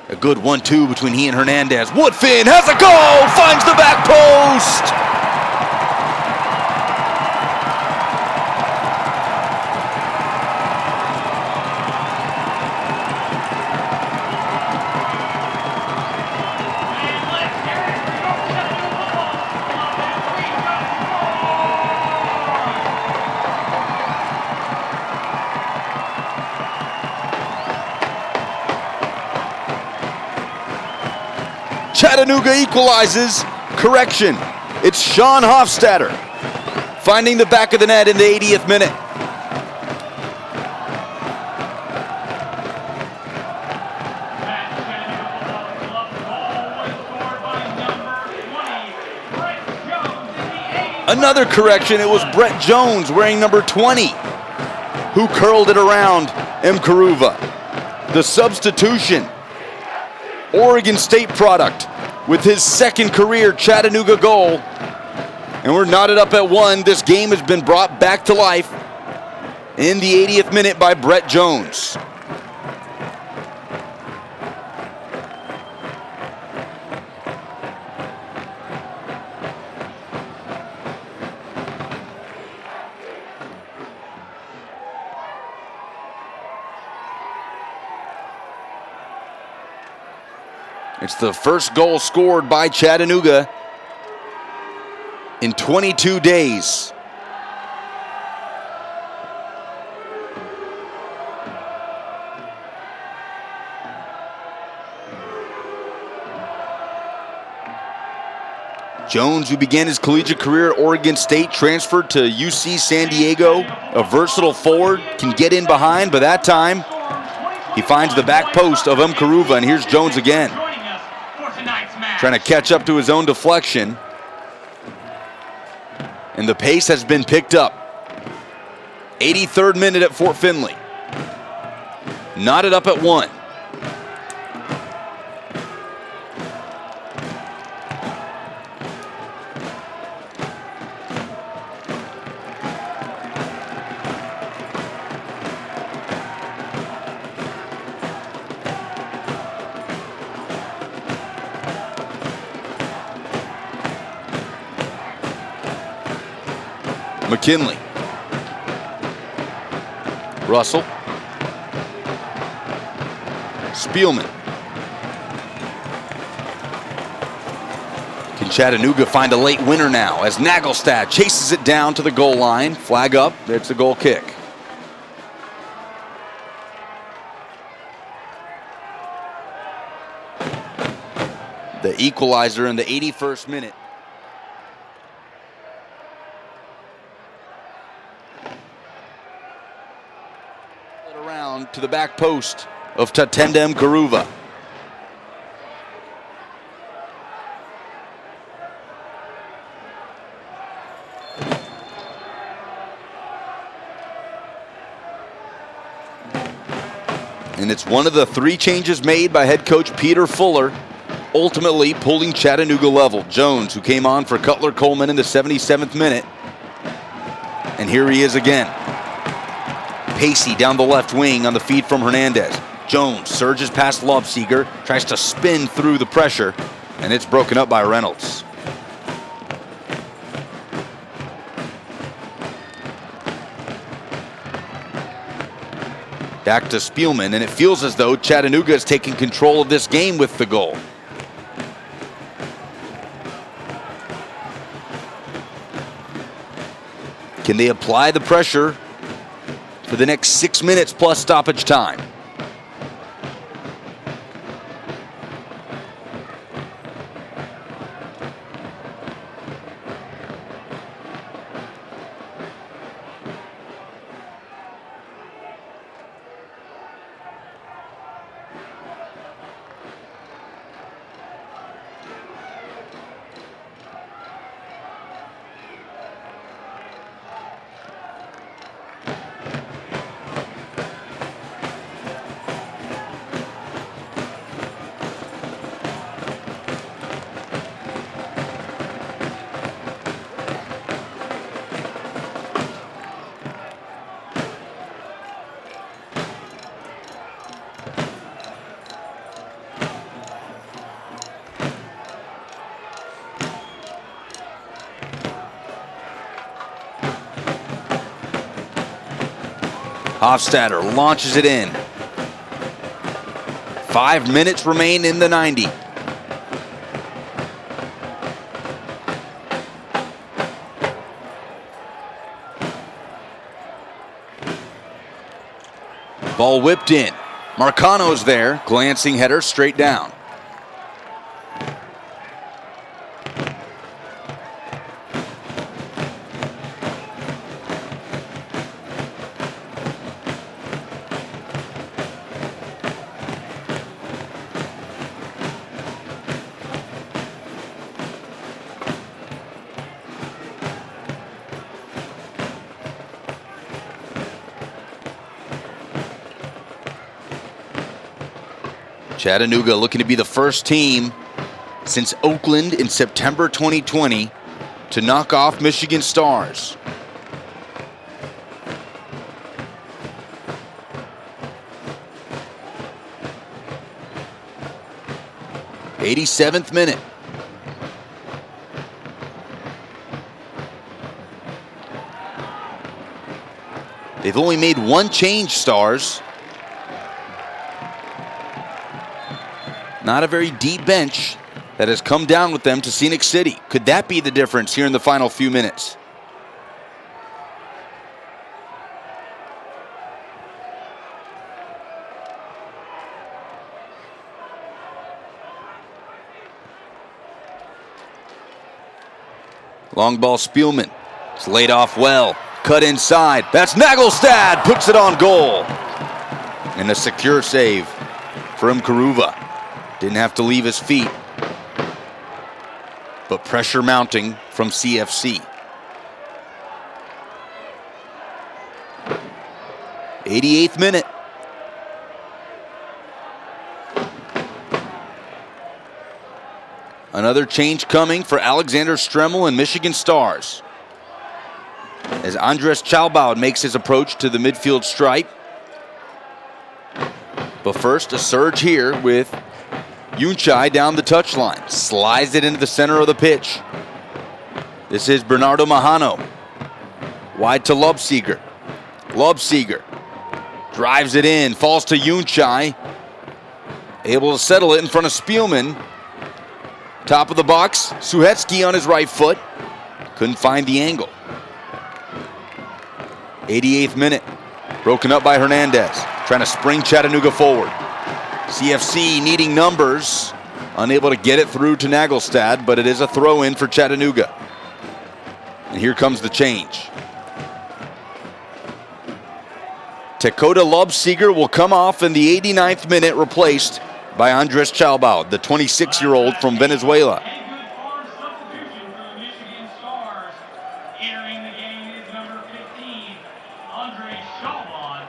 A good 1-2 between he and Hernandez. Woodfin has a goal, finds the back post. Chattanooga equalizes. Correction. It's Sean Hofstadter finding the back of the net in the 80th minute. Another correction, it was Brett Jones wearing number 20 who curled it around Mkaruva. The substitution, Oregon State product with his second career Chattanooga goal. And we're knotted up at 1. This game has been brought back to life in the 80th minute by Brett Jones. It's the first goal scored by Chattanooga in 22 days. Jones, who began his collegiate career at Oregon State, transferred to UC San Diego. A versatile forward, can get in behind, but that time he finds the back post of Mkaruva, and here's Jones again, trying to catch up to his own deflection. And the pace has been picked up. 83rd minute at Fort Finley. Knotted up at 1. McKinley. Russell. Spielman. Can Chattanooga find a late winner now as Nagelstad chases it down to the goal line? Flag up, it's a goal kick. The equalizer in the 81st minute. Around to the back post of Tatenda Mkaruva. And it's one of the 3 changes made by head coach Peter Fuller, ultimately pulling Chattanooga level. Jones, who came on for Cutler Coleman in the 77th minute. And here he is again. Pacey down the left wing on the feed from Hernandez. Jones surges past Lobseger, tries to spin through the pressure, and it's broken up by Reynolds. Back to Spielman, and it feels as though Chattanooga is taking control of this game with the goal. Can they apply the pressure for the next 6 minutes plus stoppage time? Hofstadter launches it in. 5 minutes remain in the 90. Ball whipped in. Marcano's there. Glancing header straight down. Chattanooga looking to be the first team since Oakland in September 2020 to knock off Michigan Stars. '87th minute. They've only made one change, Stars. Not a very deep bench that has come down with them to Scenic City. Could that be the difference here in the final few minutes? Long ball, Spielman. It's laid off well. Cut inside. That's Nagelstad. Puts it on goal. And a secure save from Karuva. Didn't have to leave his feet. But pressure mounting from CFC. 88th minute. Another change coming for Alexander Stremmel and Michigan Stars, as Andres Chalbaud makes his approach to the midfield stripe. But first, a surge here with Unchai down the touchline. Slides it into the center of the pitch. This is Bernardo Mahano. Wide to Lobsieger. Lobsieger drives it in, falls to Unchai. Able to settle it in front of Spielman. Top of the box, Suhetsky on his right foot. Couldn't find the angle. 88th minute. Broken up by Hernandez. Trying to spring Chattanooga forward. CFC needing numbers. Unable to get it through to Nagelstad, but it is a throw-in for Chattanooga. And here comes the change. Tekoda Lobsieger will come off in the 89th minute, replaced by Andres Chalbaud, the 26-year-old from Venezuela. A good farm substitution for the Michigan Stars. Entering the game is number 15, Andre Chalbaud.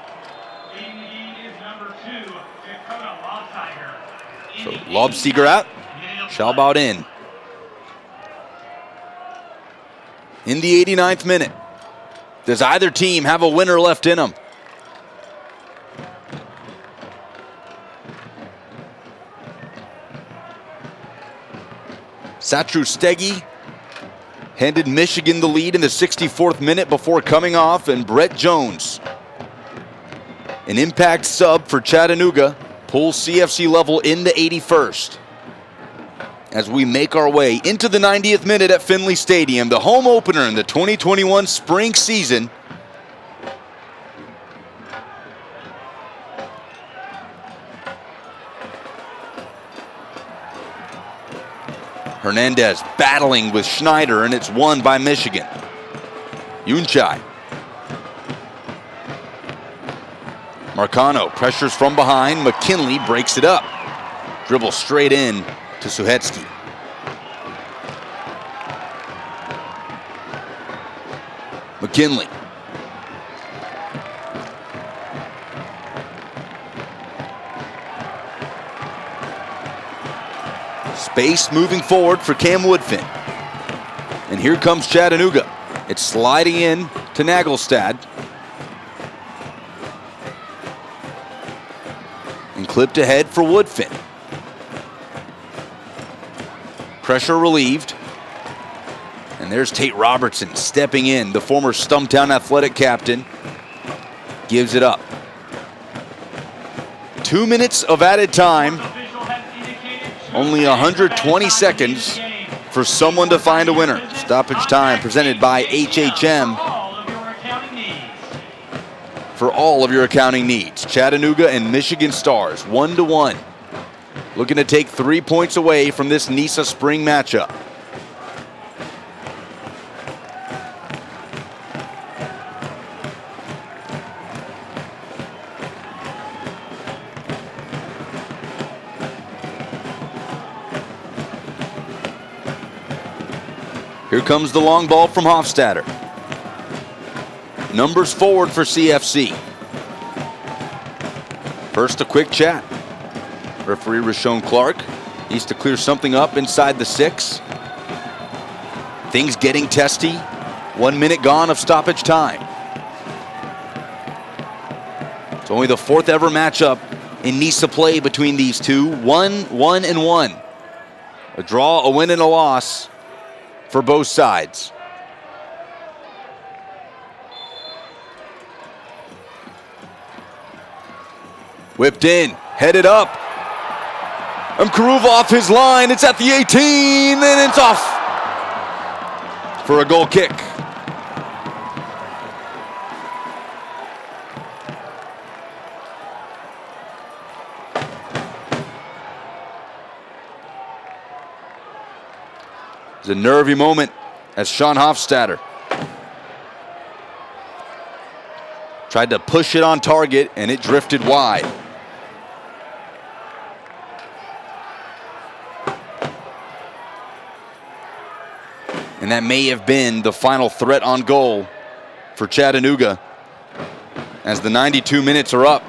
Leading the game is number 2, Dakota Lobsieger. So Lobsieger out, Chalbaud in. In the 89th minute, does either team have a winner left in them? Satru Stegi handed Michigan the lead in the 64th minute before coming off, and Brett Jones, an impact sub for Chattanooga, pulls CFC level in the 81st. As we make our way into the 90th minute at Finley Stadium, the home opener in the 2021 spring season. Hernandez battling with Schneider, and it's won by Michigan. Unchai. Marcano pressures from behind. McKinley breaks it up. Dribble straight in to Suhetsky. McKinley. Space moving forward for Cam Woodfin. And here comes Chattanooga. It's sliding in to Nagelstad. And clipped ahead for Woodfin. Pressure relieved. And there's Tate Robertson stepping in. The former Stumptown Athletic captain gives it up. 2 minutes of added time. Only 120 seconds for someone to find a winner. Stoppage time presented by HHM. For all of your accounting needs. Chattanooga and Michigan Stars, 1-1. Looking to take 3 points away from this NISA spring matchup. Here comes the long ball from Hofstadter. Numbers forward for CFC. First, a quick chat. Referee Rashawn Clark needs to clear something up inside the 6. Things getting testy. 1 minute gone of stoppage time. It's only the 4th ever matchup in NISA play between these two. 1-1-1. A draw, a win, and a loss for both sides. Whipped in, headed up. Mkaruva off his line. It's at the 18, and it's off for a goal kick. It's a nervy moment as Sean Hofstadter tried to push it on target, and it drifted wide. And that may have been the final threat on goal for Chattanooga as the 92 minutes are up.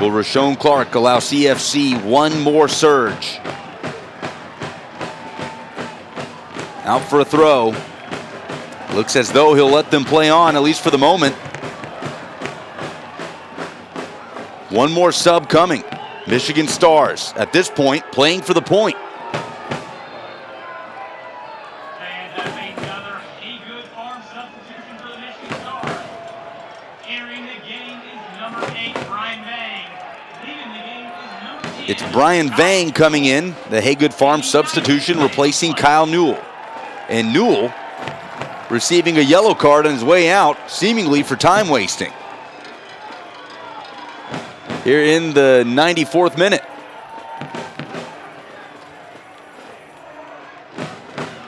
Will Rashawn Clark allow CFC one more surge? Out for a throw. Looks as though he'll let them play on, at least for the moment. One more sub coming. Michigan Stars, at this point, playing for the point. And that's another Haygood Farm substitution for the Michigan Stars. Entering the game is number 8, Brian Vang. Leaving the game is number 10. It's Brian Vang coming in, the Haygood Farm substitution, replacing Kyle Newell. And Newell receiving a yellow card on his way out, seemingly for time wasting. Here in the 94th minute.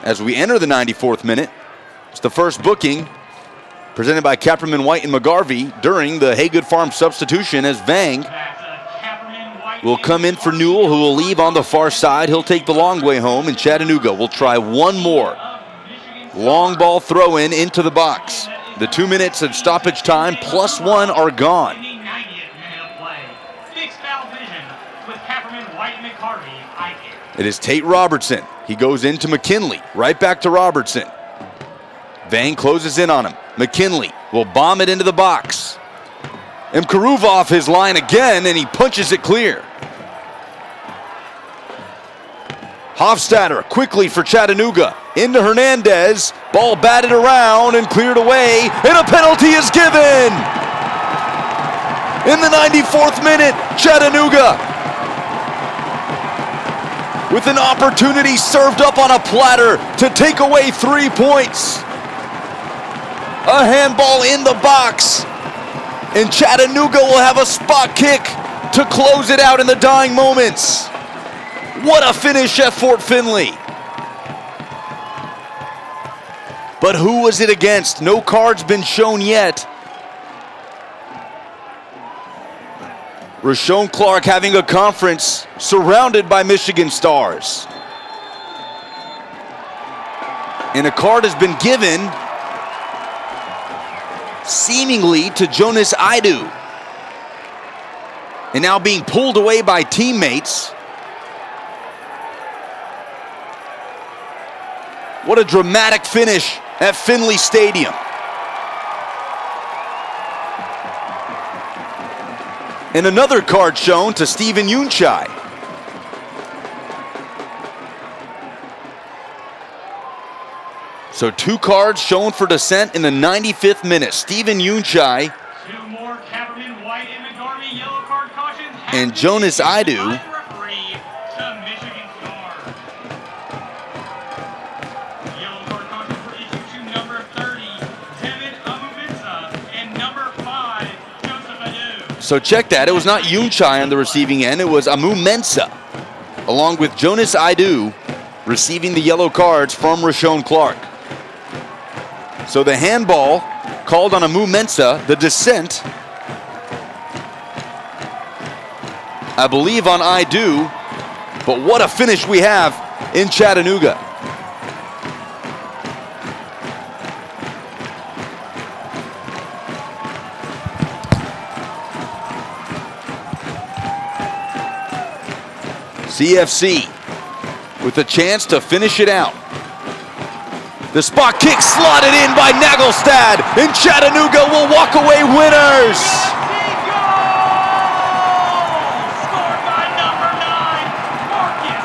As we enter the 94th minute, it's the first booking presented by Kapperman, White, and McGarvey during the Haygood Farm substitution, as Vang will come in for Newell, who will leave on the far side. He'll take the long way home, and Chattanooga will try one more long ball throw in into the box. The 2 minutes of stoppage time +1 are gone. It is Tate Robertson. He goes into McKinley. Right back to Robertson. Vang closes in on him. McKinley will bomb it into the box. Mkaruva off his line again, and he punches it clear. Hofstadter quickly for Chattanooga. Into Hernandez. Ball batted around and cleared away, and a penalty is given. In the 94th minute, Chattanooga with an opportunity served up on a platter to take away 3 points. A handball in the box, and Chattanooga will have a spot kick to close it out in the dying moments. What a finish at Fort Finley. But who was it against? No cards been shown yet. Rashawn Clark having a conference surrounded by Michigan Stars. And a card has been given seemingly to Jonas Idu. And now being pulled away by teammates. What a dramatic finish at Finley Stadium. And another card shown to Stephen Yunchai. So 2 cards shown for dissent in the 95th minute. Stephen Yunchai 2 more Kapperman, White, and McGarvey yellow card cautions. and Jonas Idu. Referee to Michigan Stars. Yellow card cautions were issued to number 30, David Amumensa, and number 5, Joseph Adu. So check that. It was not Yunchai on the receiving end. It was Amu Mensah, along with Jonas Idu, receiving the yellow cards from Rashawn Clark. So the handball called on Amu Mensah, the dissent, I believe, on Idu. But what a finish we have in Chattanooga. CFC with a chance to finish it out. The spot kick slotted in by Nagelstad, and Chattanooga will walk away winners. Scored by number 9, Marcus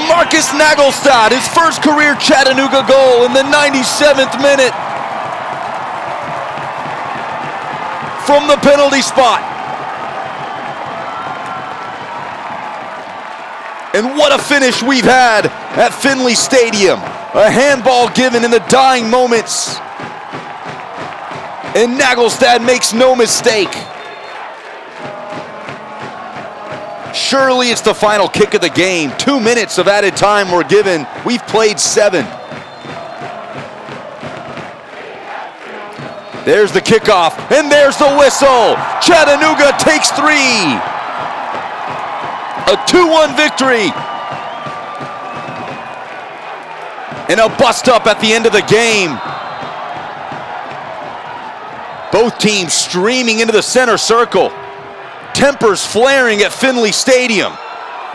Marcus Nagelstad. Nagelstad, his first career Chattanooga goal in the 97th minute from the penalty spot. And what a finish we've had at Finley Stadium. A handball given in the dying moments. And Nagelstad makes no mistake. Surely it's the final kick of the game. 2 minutes of added time were given. We've played 7. There's the kickoff, and there's the whistle. Chattanooga takes 3. A 2-1 victory. And a bust up at the end of the game. Both teams streaming into the center circle. Tempers flaring at Finley Stadium.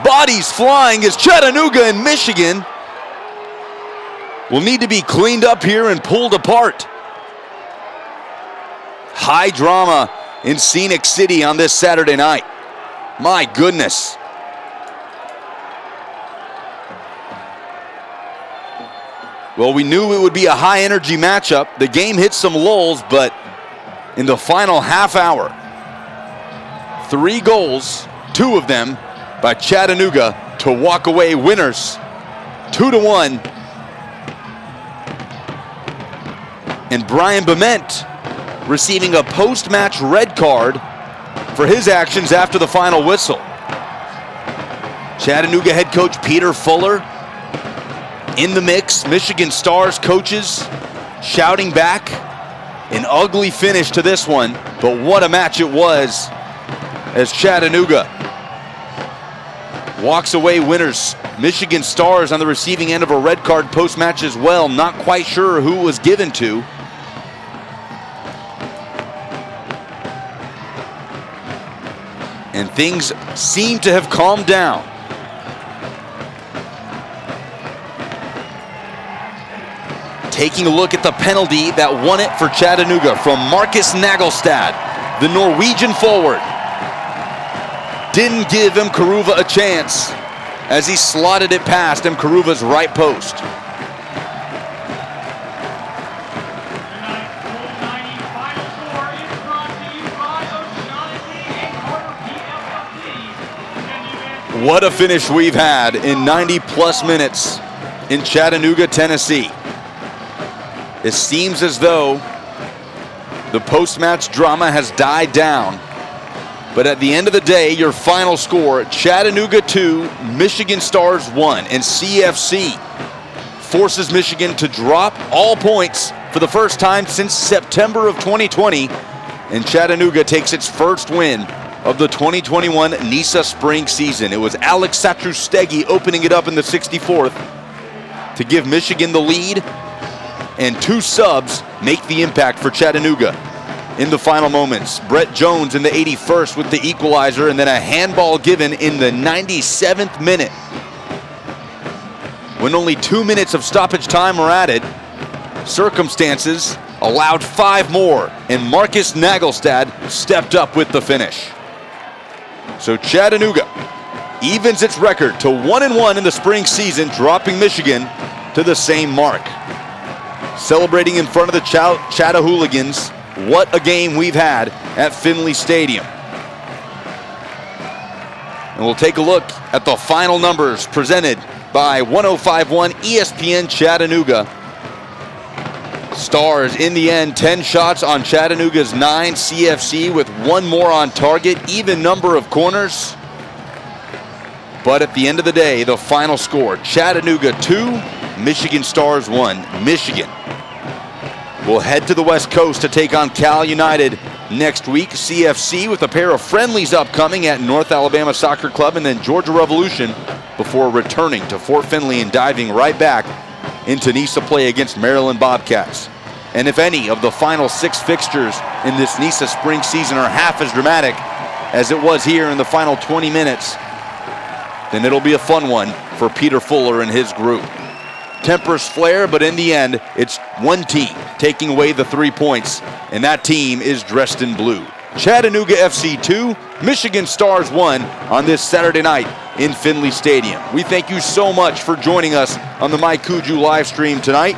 Bodies flying as Chattanooga and Michigan will need to be cleaned up here and pulled apart. High drama in Scenic City on this Saturday night. My goodness. Well, we knew it would be a high-energy matchup. The game hit some lulls, but in the final half hour, 3 goals, 2 of them by Chattanooga to walk away winners, 2-1. And Brian Bement receiving a post-match red card for his actions after the final whistle. Chattanooga head coach Peter Fuller in the mix. Michigan Stars coaches shouting back. An ugly finish to this one, but what a match it was as Chattanooga walks away winners. Michigan Stars on the receiving end of a red card post-match as well. Not quite sure who it was given to. And things seem to have calmed down. Taking a look at the penalty that won it for Chattanooga from Marcus Nagelstad, the Norwegian forward. Didn't give Mkaruva a chance as he slotted it past Mkaruva's right post. What a finish we've had in 90-plus minutes in Chattanooga, Tennessee. It seems as though the post-match drama has died down. But at the end of the day, your final score, Chattanooga 2, Michigan Stars 1. And CFC forces Michigan to drop all points for the first time since September of 2020. And Chattanooga takes its first win of the 2021 NISA spring season. It was Alec Mckinley opening it up in the 64th to give Michigan the lead. And 2 subs make the impact for Chattanooga in the final moments. Brett Jones in the 81st with the equalizer, and then a handball given in the 97th minute. When only 2 minutes of stoppage time were added, circumstances allowed 5 more, and Marcus Nagelstad stepped up with the finish. So Chattanooga evens its record to 1-1 in the spring season, dropping Michigan to the same mark. Celebrating in front of the Chattahooligans. What a game we've had at Finley Stadium. And we'll take a look at the final numbers presented by 105.1 ESPN Chattanooga. Stars in the end, 10 shots on Chattanooga's 9. CFC with 1 more on target, even number of corners. But at the end of the day, the final score, Chattanooga 2, Michigan Stars 1. Michigan will head to the West Coast to take on Cal United next week. CFC with a pair of friendlies upcoming at North Alabama Soccer Club and then Georgia Revolution before returning to Fort Finley and diving right back into NISA play against Maryland Bobcats. And if any of the final 6 fixtures in this NISA spring season are half as dramatic, as it was here in the final 20 minutes, then it'll be a fun one for Peter Fuller and his group. Tempers flare, but in the end, it's one team taking away the 3 points, and that team is dressed in blue. Chattanooga FC 2, Michigan Stars 1 on this Saturday night in Finley Stadium. We thank you so much for joining us on the My Cuju live stream tonight.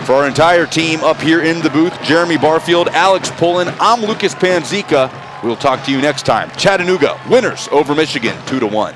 For our entire team up here in the booth, Jeremy Barfield, Alex Pullen, I'm Lucas Panzica. We'll talk to you next time. Chattanooga, winners over Michigan, 2-1.